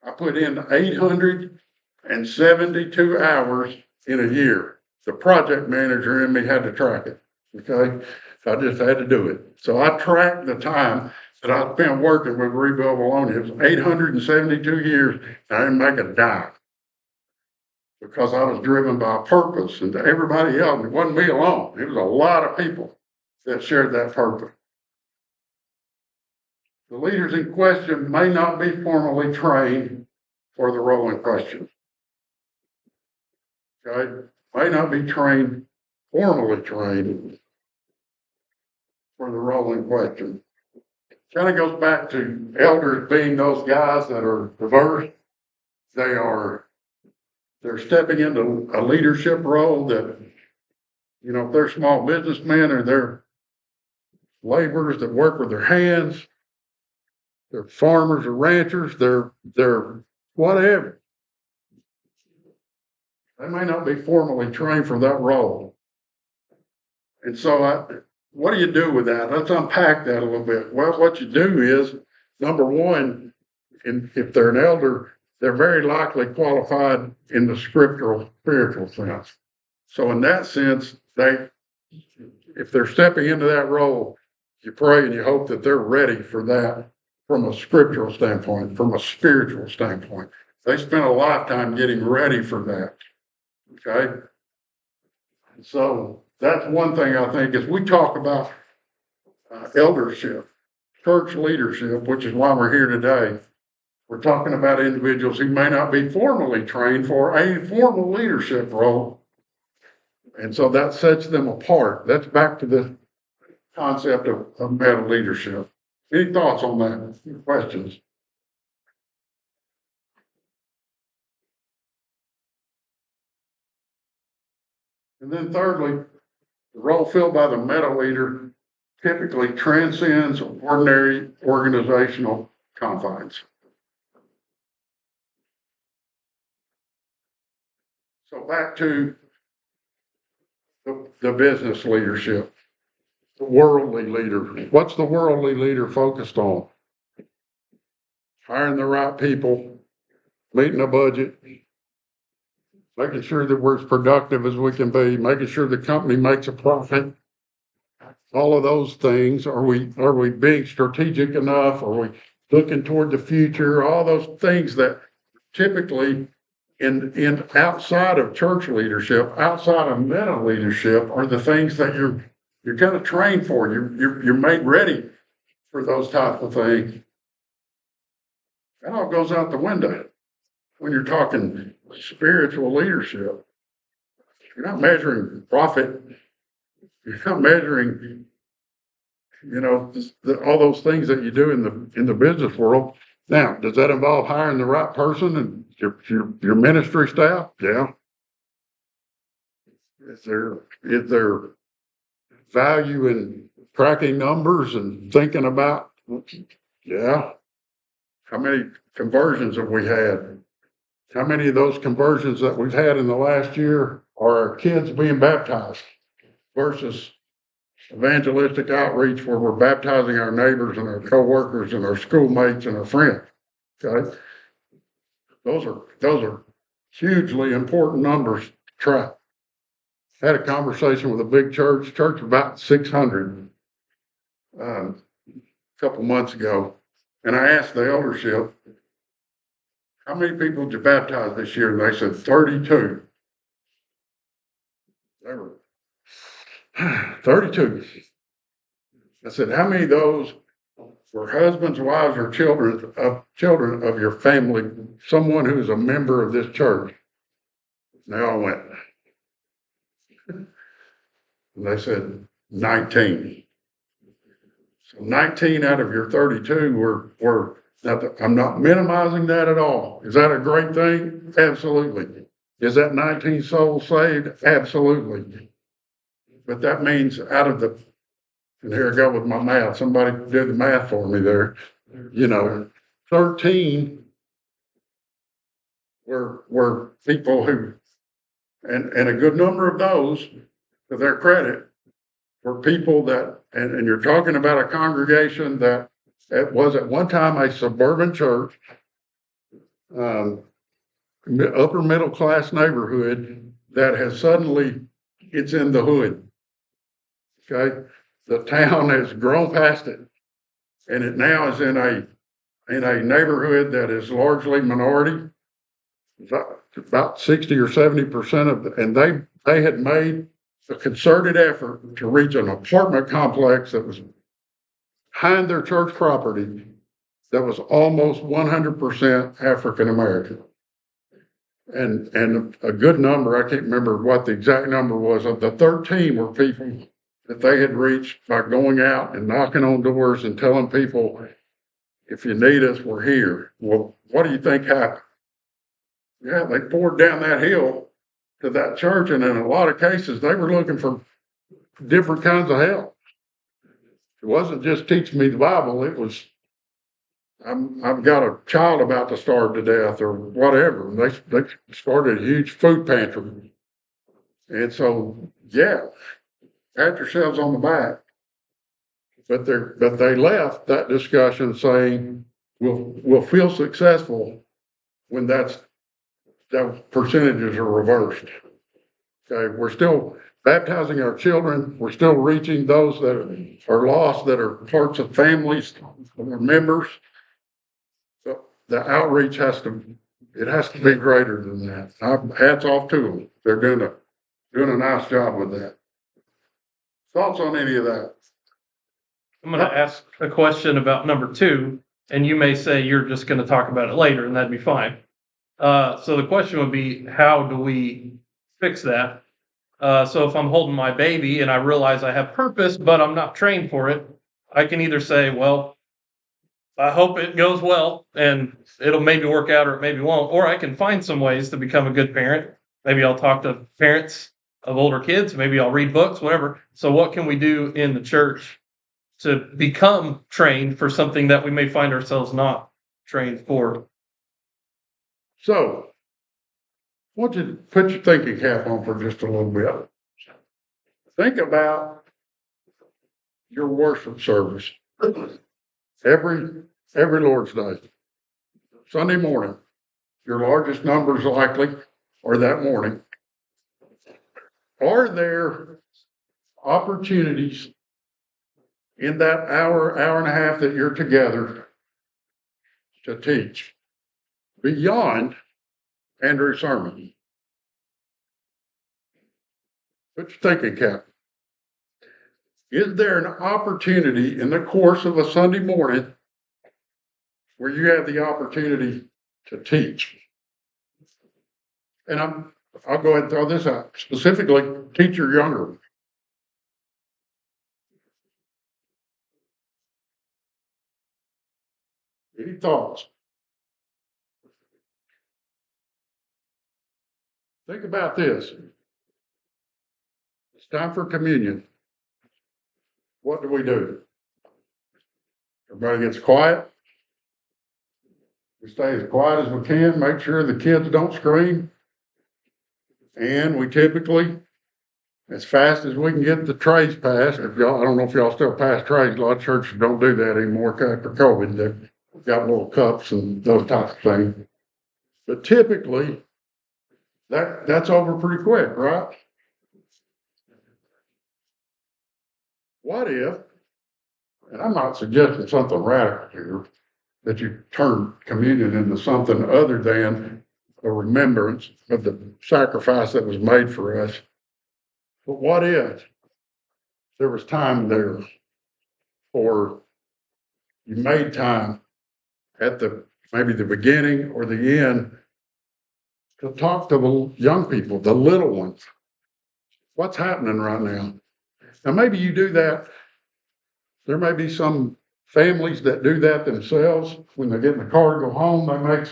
I put in 872 hours in a year. The project manager in me had to track it. Okay. I just had to do it. So I tracked the time that I spent working with Rebuild Bologna. It was 872 years. And I didn't make a dime because I was driven by a purpose. And to everybody else, it wasn't me alone. It was a lot of people that shared that purpose. The leaders in question may not be formally trained for the role in question. Okay? May not be formally trained for the role in question. Kind of goes back to elders being those guys that are diverse. They're stepping into a leadership role that, you know, if they're small businessmen or they're laborers that work with their hands, they're farmers or ranchers, they're whatever. They may not be formally trained for that role. And so what do you do with that? Let's unpack that a little bit. Well, what you do is, number one, if they're an elder, they're very likely qualified in the spiritual sense. So in that sense, if they're stepping into that role, you pray and you hope that they're ready for that from a scriptural standpoint, from a spiritual standpoint. They spend a lifetime getting ready for that. Okay? So that's one thing I think as we talk about eldership, church leadership, which is why we're here today. We're talking about individuals who may not be formally trained for a formal leadership role. And so that sets them apart. That's back to the concept of meta leadership. Any thoughts on that? Any questions? And then thirdly, the role filled by the meta leader typically transcends ordinary organizational confines. So back to the business leadership, the worldly leader. What's the worldly leader focused on? Hiring the right people, meeting a budget, making sure that we're as productive as we can be, making sure the company makes a profit. All of those things. Are we being strategic enough? Are we looking toward the future? All those things that typically in outside of church leadership, outside of meta leadership, are the things that you're kind of trained for. You're made ready for those types of things. That all goes out the window when you're talking spiritual leadership. You're not measuring profit. You're not measuring, all those things that you do in the business world. Now, does that involve hiring the right person and your ministry staff? Yeah. Is there value in tracking numbers and thinking about? Yeah. How many conversions have we had? How many of those conversions that we've had in the last year are our kids being baptized versus evangelistic outreach where we're baptizing our neighbors and our coworkers and our schoolmates and our friends? Okay. Those are hugely important numbers to track. I had a conversation with a big church of about 600 a couple months ago, and I asked the eldership, how many people did you baptize this year? And they said 32. They were 32. I said, how many of those were husbands, wives, or children of your family, someone who's a member of this church? And they all went. And they said 19. So 19 out of your 32 were I'm not minimizing that at all. Is that a great thing? Absolutely. Is that 19 souls saved? Absolutely. But that means and here I go with my math. Somebody did the math for me there. 13 were people who, and a good number of those, to their credit, were people that, and you're talking about a congregation that it was at one time a suburban church, upper middle class neighborhood that has suddenly, it's in the hood. Okay. The town has grown past it and it now is in a neighborhood that is largely minority, about 60 or 70% and they had made a concerted effort to reach an apartment complex that was behind their church property that was almost 100% African American. And a good number, I can't remember what the exact number was, of the 13 were people that they had reached by going out and knocking on doors and telling people, if you need us, we're here. Well, what do you think happened? Yeah, they poured down that hill to that church, and in a lot of cases, they were looking for different kinds of help. It wasn't just teach me the Bible, it was I've got a child about to starve to death or whatever. And they started a huge food pantry. And so, yeah, pat yourselves on the back. But they left that discussion saying we'll feel successful when that percentages are reversed. Okay, we're still baptizing our children. We're still reaching those that are lost, that are parts of families, or members. So the outreach has to be greater than that. Hats off to them. They're doing a nice job with that. Thoughts on any of that? I'm going to ask a question about number 2. And you may say you're just going to talk about it later, and that'd be fine. So the question would be, how do we fix that? So if I'm holding my baby and I realize I have purpose, but I'm not trained for it, I can either say, well, I hope it goes well and it'll maybe work out or it maybe won't, or I can find some ways to become a good parent. Maybe I'll talk to parents of older kids. Maybe I'll read books, whatever. So what can we do in the church to become trained for something that we may find ourselves not trained for? So, I want you to put your thinking cap on for just a little bit. Think about your worship service every Lord's Day, Sunday morning. Your largest numbers likely are that morning. Are there opportunities in that hour and a half that you're together to teach beyond Andrew's sermon? Put your thinking cap. Is there an opportunity in the course of a Sunday morning where you have the opportunity to teach? And I'll go ahead and throw this out, specifically teach your younger ones. Any thoughts? Think about this. It's time for communion. What do? Everybody gets quiet. We stay as quiet as we can, make sure the kids don't scream. And we typically, as fast as we can get the trays passed, I don't know if y'all still pass trays, a lot of churches don't do that anymore after COVID. They've got little cups and those types of things. But typically, that's over pretty quick, right? What if, and I'm not suggesting something radical here, that you turn communion into something other than a remembrance of the sacrifice that was made for us. But what if there was time there, or you made time at maybe the beginning or the end to talk to the young people, the little ones? What's happening right now? Now, maybe you do that. There may be some families that do that themselves. When they get in the car to go home, they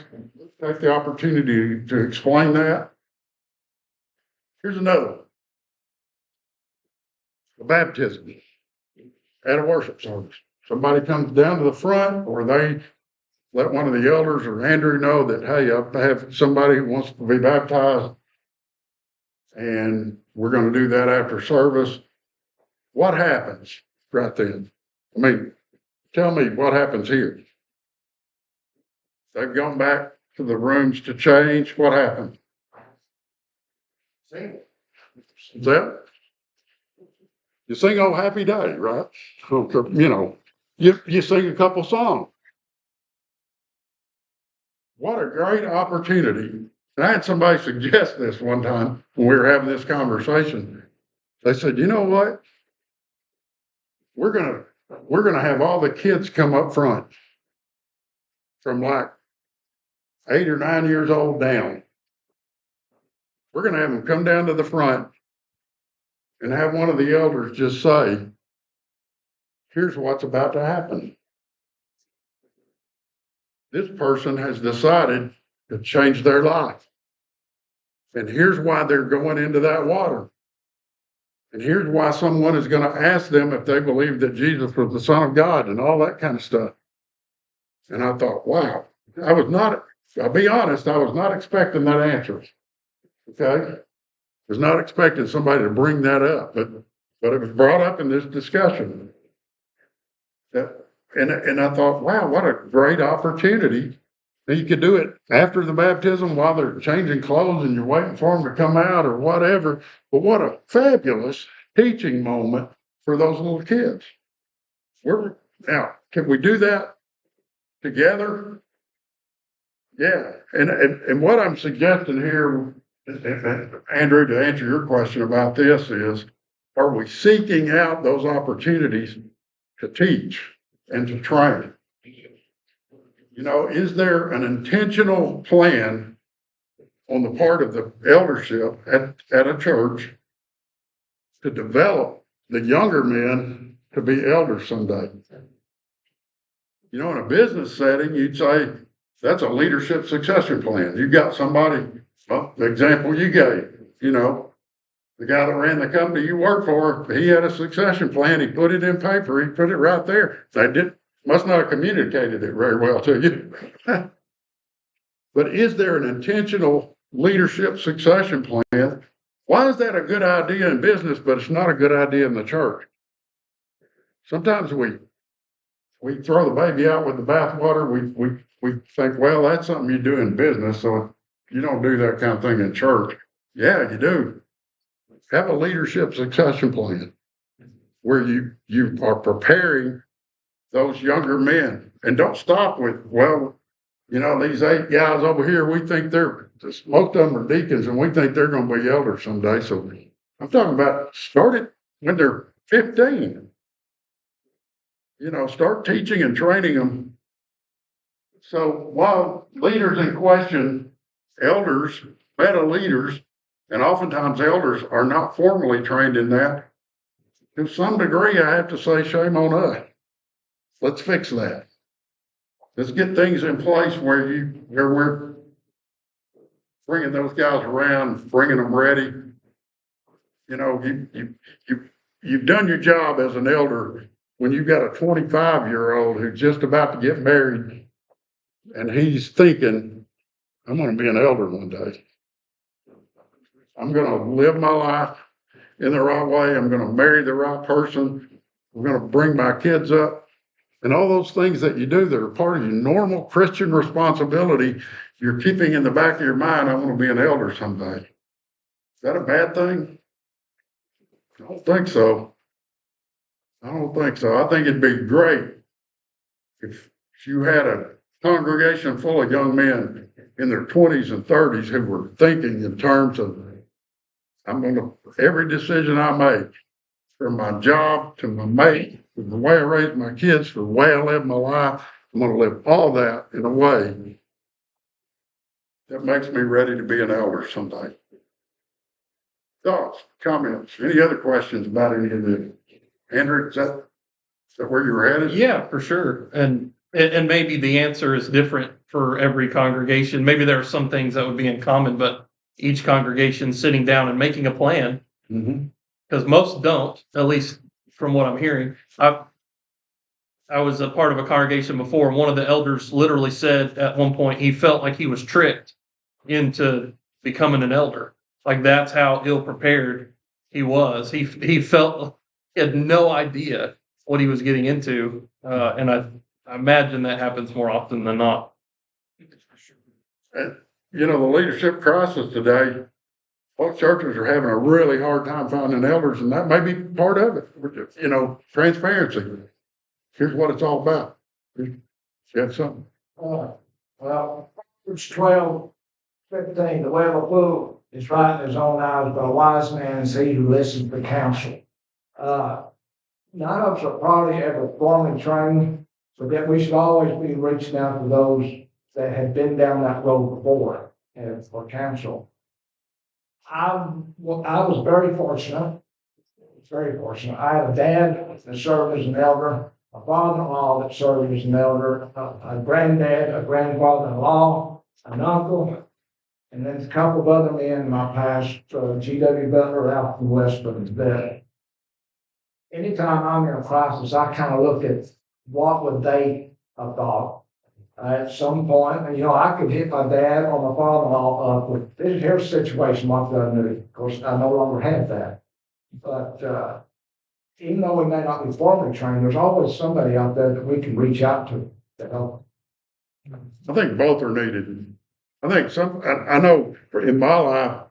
take the opportunity to explain that. Here's another one. The baptism at a worship service. Somebody comes down to the front, or they let one of the elders or Andrew know that, hey, I have somebody who wants to be baptized, and we're going to do that after service. What happens right then? I mean, tell me what happens here. They've gone back to the rooms to change. What happened? Sing. Is that? You sing "Oh Happy Day," right? You know, you sing a couple songs. What a great opportunity. And I had somebody suggest this one time when we were having this conversation. They said, you know what? We're gonna have all the kids come up front from like 8 or 9 years old down. We're gonna have them come down to the front and have one of the elders just say, here's what's about to happen. This person has decided to change their life. And here's why they're going into that water. And here's why someone is going to ask them if they believe that Jesus was the Son of God and all that kind of stuff. And I thought, wow, I'll be honest, I was not expecting that answer. Okay? I was not expecting somebody to bring that up, but it was brought up in this discussion. And I thought, wow, what a great opportunity. You could do it after the baptism while they're changing clothes and you're waiting for them to come out or whatever. But what a fabulous teaching moment for those little kids. Now, can we do that together? Yeah. And what I'm suggesting here, Andrew, to answer your question about this is, are we seeking out those opportunities to teach and to train? You know, is there an intentional plan on the part of the eldership at a church to develop the younger men to be elders someday? You know, in a business setting, you'd say that's a leadership succession plan. You got somebody, well, the example you gave, you know, the guy that ran the company you work for, he had a succession plan. He put it in paper. He put it right there. Must not have communicated it very well to you. But is there an intentional leadership succession plan? Why is that a good idea in business, but it's not a good idea in the church? Sometimes we throw the baby out with the bathwater. We think, well, that's something you do in business, so you don't do that kind of thing in church. Yeah, you do. Have a leadership succession plan where you are preparing those younger men, and don't stop with, well, you know, these 8 guys over here, we think most of them are deacons, and we think they're going to be elders someday. So I'm talking about start it when they're 15. You know, start teaching and training them. So while leaders in question, elders, meta leaders, and oftentimes elders are not formally trained in that, to some degree, I have to say, shame on us. Let's fix that. Let's get things in place where we're bringing those guys around, bringing them ready. You know, you've done your job as an elder when you've got a 25-year-old who's just about to get married and he's thinking, I'm going to be an elder one day. I'm going to live my life in the right way. I'm going to marry the right person. We're going to bring my kids up. And all those things that you do that are part of your normal Christian responsibility, you're keeping in the back of your mind, I want to be an elder someday. Is that a bad thing? I don't think so. I don't think so. I think it'd be great if you had a congregation full of young men in their 20s and 30s who were thinking in terms of, every decision I make, from my job to my mate, to the way I raise my kids, to the way I live my life, I'm going to live all that in a way that makes me ready to be an elder someday. Thoughts, comments, any other questions about any of this? Andrew, is that where you're headed? Yeah, for sure. And maybe the answer is different for every congregation. Maybe there are some things that would be in common, but each congregation sitting down and making a plan, because most don't, at least from what I'm hearing. I was a part of a congregation before, and one of the elders literally said at one point he felt like he was tricked into becoming an elder. Like that's how ill prepared he was. He felt he had no idea what he was getting into, and I imagine that happens more often than not. And, you know, the leadership crisis today, most churches are having a really hard time finding elders, and that may be part of it. You know, transparency. Here's what it's all about. You got something? Well, Proverbs 12:15, the way of a fool is right in his own eyes, but a wise man is he who listens to counsel. None of us are probably ever formally trained, so that we should always be reaching out to those that have been down that road before and for counsel. I was very fortunate. I had a dad that served as an elder, a father-in-law that served as an elder, a granddad, a grandfather-in-law, an uncle, and then a couple of other men in my past, G.W. Butler out from Westbrook is dead. Anytime I'm in a crisis, I kind of look at what would they have thought. At some point, and I could hit my dad or my father-in-law up with, here's a situation, what do I do? Of course, I no longer have that. But even though we may not be formally trained, there's always somebody out there that we can reach out to help. I think both are needed. I think I know in my life,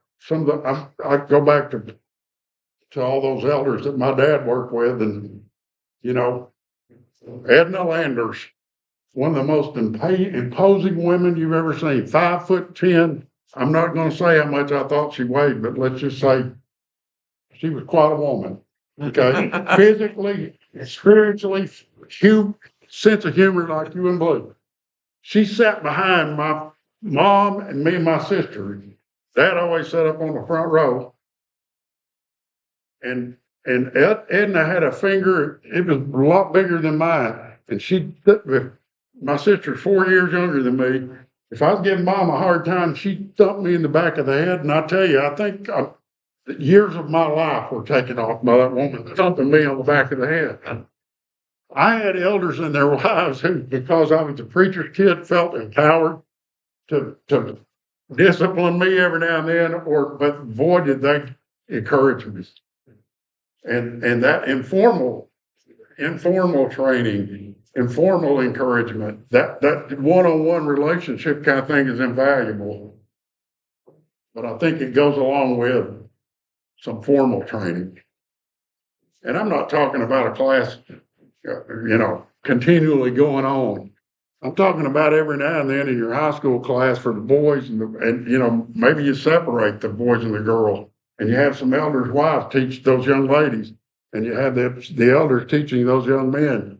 I go back to all those elders that my dad worked with, and, Edna Landers, one of the most imposing women you've ever seen, 5'10". I'm not going to say how much I thought she weighed, but let's just say she was quite a woman. Okay, physically, spiritually, sense of humor like you and Blue. she sat behind my mom and me and my sister. Dad always sat up on the front row. And Edna had a finger, it was a lot bigger than mine. And my sister's 4 years younger than me. If I was giving mom a hard time, she'd thump me in the back of the head. And I tell you, I think the years of my life were taken off by that woman thumping me on the back of the head. I had elders and their wives who, because I was a preacher's kid, felt empowered to discipline me every now and then, but boy, did they encourage me. And that informal training, informal encouragement, that one-on-one relationship kind of thing is invaluable. But I think it goes along with some formal training. And I'm not talking about a class, continually going on. I'm talking about every now and then in your high school class for the boys and maybe you separate the boys and the girls and you have some elders' wives teach those young ladies and you have the elders teaching those young men.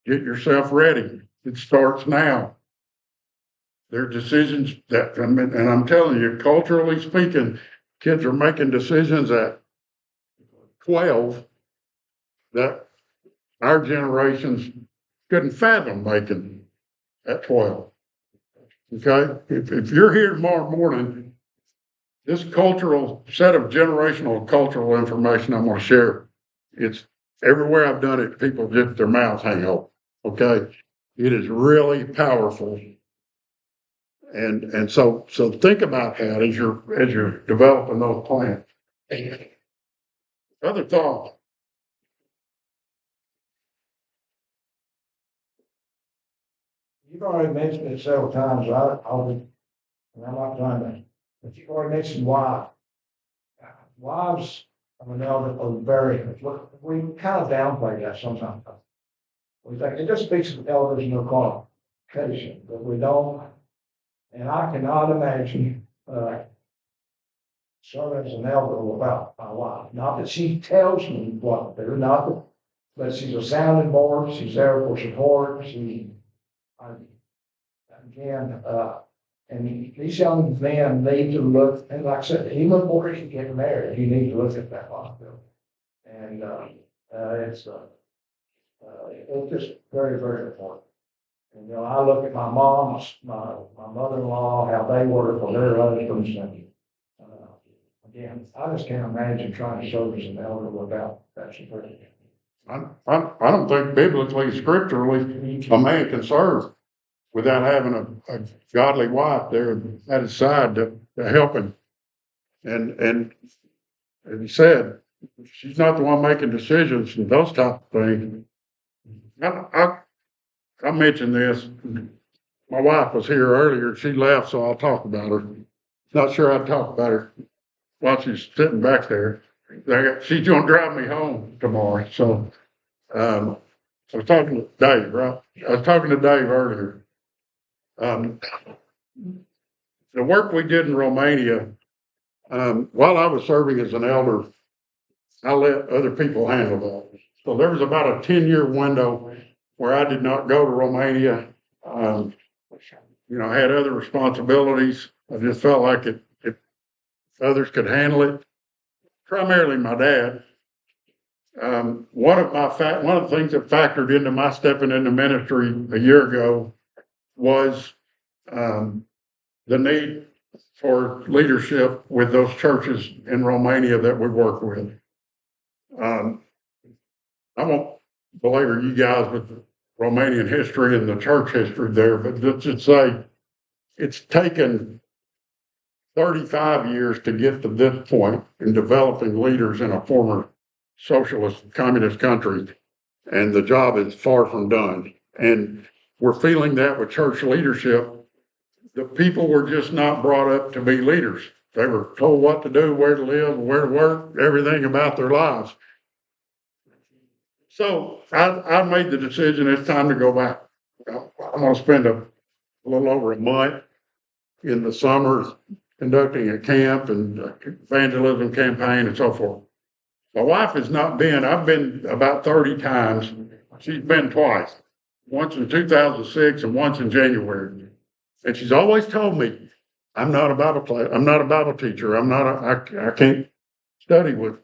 Get yourself ready. It starts now. There are decisions and I'm telling you, culturally speaking, kids are making decisions at 12 that our generations couldn't fathom making at 12. Okay? If you're here tomorrow morning, this cultural set of generational cultural information I'm going to share, it's everywhere I've done it, people just their mouths hang open. Okay? It is really powerful. And so think about that as you're developing those plans. Other thoughts? You've already mentioned it several times, and I'm not trying to, but you've already mentioned why. Wives of an elder are very, we kind of downplay that sometimes. We think it just speaks of elders and their qualification, but we don't, and I cannot imagine, serving as an elder without my wife. Not that she tells me what to do, but she's a sounding board, she's there for support, again, and these young men need to look, and like I said, even before you get married, you need to look at that possibility. And it's just very, very important. And I look at my mom's, my mother-in-law, how they work for their husbands, and again, I just can't imagine trying to serve as an elder without that support. I don't think biblically, scripturally, a man can serve without having a godly wife there at his side to help him. And as he said, she's not the one making decisions and those type of things. I mentioned this. My wife was here earlier. She left, so I'll talk about her. Not sure I'd talk about her while she's sitting back there. She's going to drive me home tomorrow. So I was talking to Dave, right? I was talking to Dave earlier. The work we did in Romania, while I was serving as an elder, I let other people handle that. So there was about a 10-year window where I did not go to Romania. I had other responsibilities. I just felt like if others could handle it, primarily my dad. One of the things that factored into my stepping into ministry a year ago was the need for leadership with those churches in Romania that we work with. I won't belabor you guys with the Romanian history and the church history there, but let's just say it's taken 35 years to get to this point in developing leaders in a former socialist communist country, and the job is far from done. And we're feeling that with church leadership. The people were just not brought up to be leaders. They were told what to do, where to live, where to work, everything about their lives. So I made the decision it's time to go back. I'm going to spend a little over a month in the summer conducting a camp and evangelism campaign and so forth. My wife has not been, I've been about 30 times. She's been twice. once in 2006 and once in January. And she's always told me, I'm not a Bible teacher. I can't study with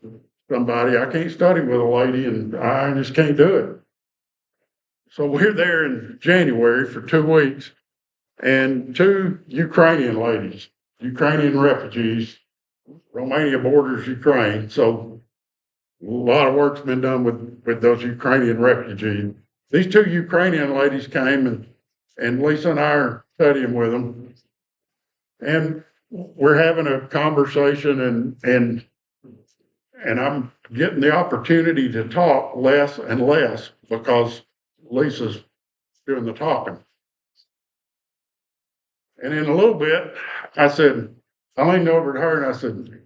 somebody. I can't study with a lady and I just can't do it. So we're there in January for 2 weeks and 2 Ukrainian ladies, Ukrainian refugees, Romania borders Ukraine. So a lot of work's been done with those Ukrainian refugees. These 2 Ukrainian ladies came and Lisa and I are studying with them. And we're having a conversation and I'm getting the opportunity to talk less and less because Lisa's doing the talking. And in a little bit, I said, I leaned over to her and I said,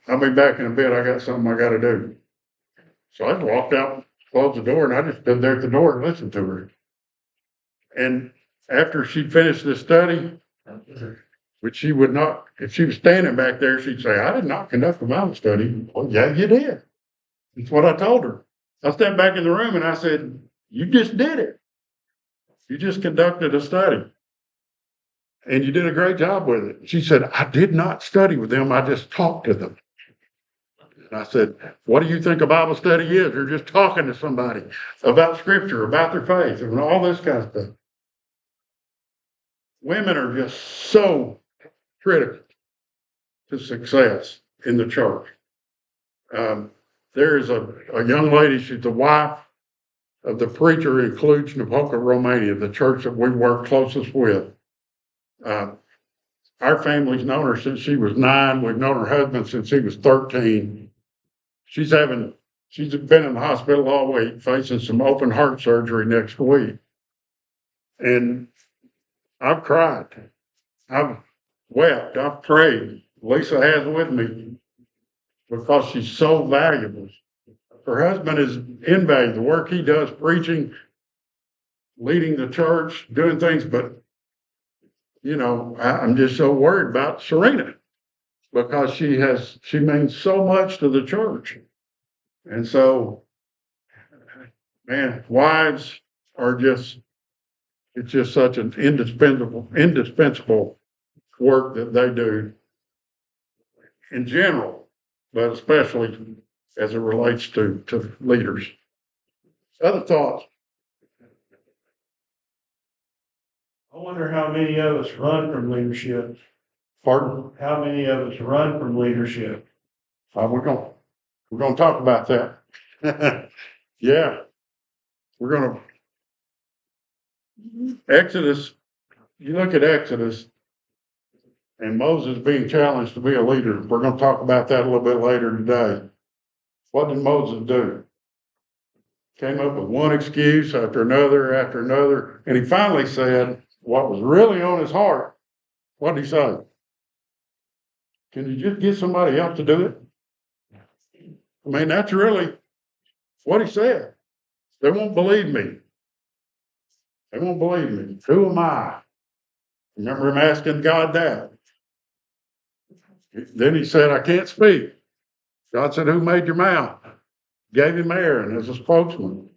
I'll be back in a bit. I got something I got to do. So I just walked out, closed the door, and I just stood there at the door and listened to her. And after she'd finished the study, which she would not, if she was standing back there, she'd say, I did not conduct a Bible study. Well, yeah, you did. That's what I told her. I stepped back in the room and I said, you just did it. You just conducted a study. And you did a great job with it. She said, I did not study with them. I just talked to them. And I said, what do you think a Bible study is? You're just talking to somebody about scripture, about their faith, and all this kind of stuff. Women are just so critical to success in the church. There is a young lady, she's the wife of the preacher in Cluj-Napoca, Romania, the church that we work closest with. Our family's known her since she was 9. We've known her husband since he was 13. She's been in the hospital all week, facing some open heart surgery next week. And I've cried. I've wept. I've prayed. Lisa has with me because she's so valuable. Her husband is invaluable. The work he does, preaching, leading the church, doing things, but you know, I'm just so worried about Serena because she means so much to the church. And so, man, wives are it's just such an indispensable work that they do in general, but especially as it relates to leaders. Other thoughts? I wonder how many of us run from leadership. Pardon? How many of us run from leadership? We're gonna talk about that. Yeah, we're gonna Exodus. You look at Exodus and Moses being challenged to be a leader. We're going to talk about that a little bit later today. What did Moses do? Came up with one excuse after another, and he finally said what was really on his heart. What did he say? Can you just get somebody else to do it? I mean, that's really what he said. They won't believe me. They won't believe me. Who am I? Remember him asking God that. Then he said, I can't speak. God said, who made your mouth? Gave him Aaron as a spokesman.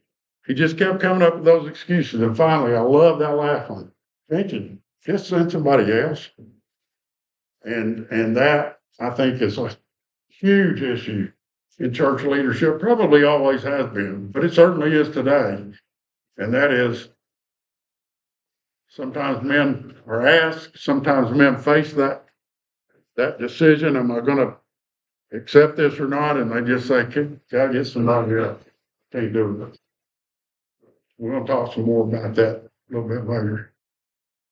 He just kept coming up with those excuses. And finally, I love that last one. Can't you just send somebody else? And that, I think, is a huge issue in church leadership. Probably always has been, but it certainly is today. And that is, sometimes men are asked, sometimes men face that decision. Am I going to accept this or not? And they just say, gotta get somebody else. Can't do it. We're going to talk some more about that a little bit later.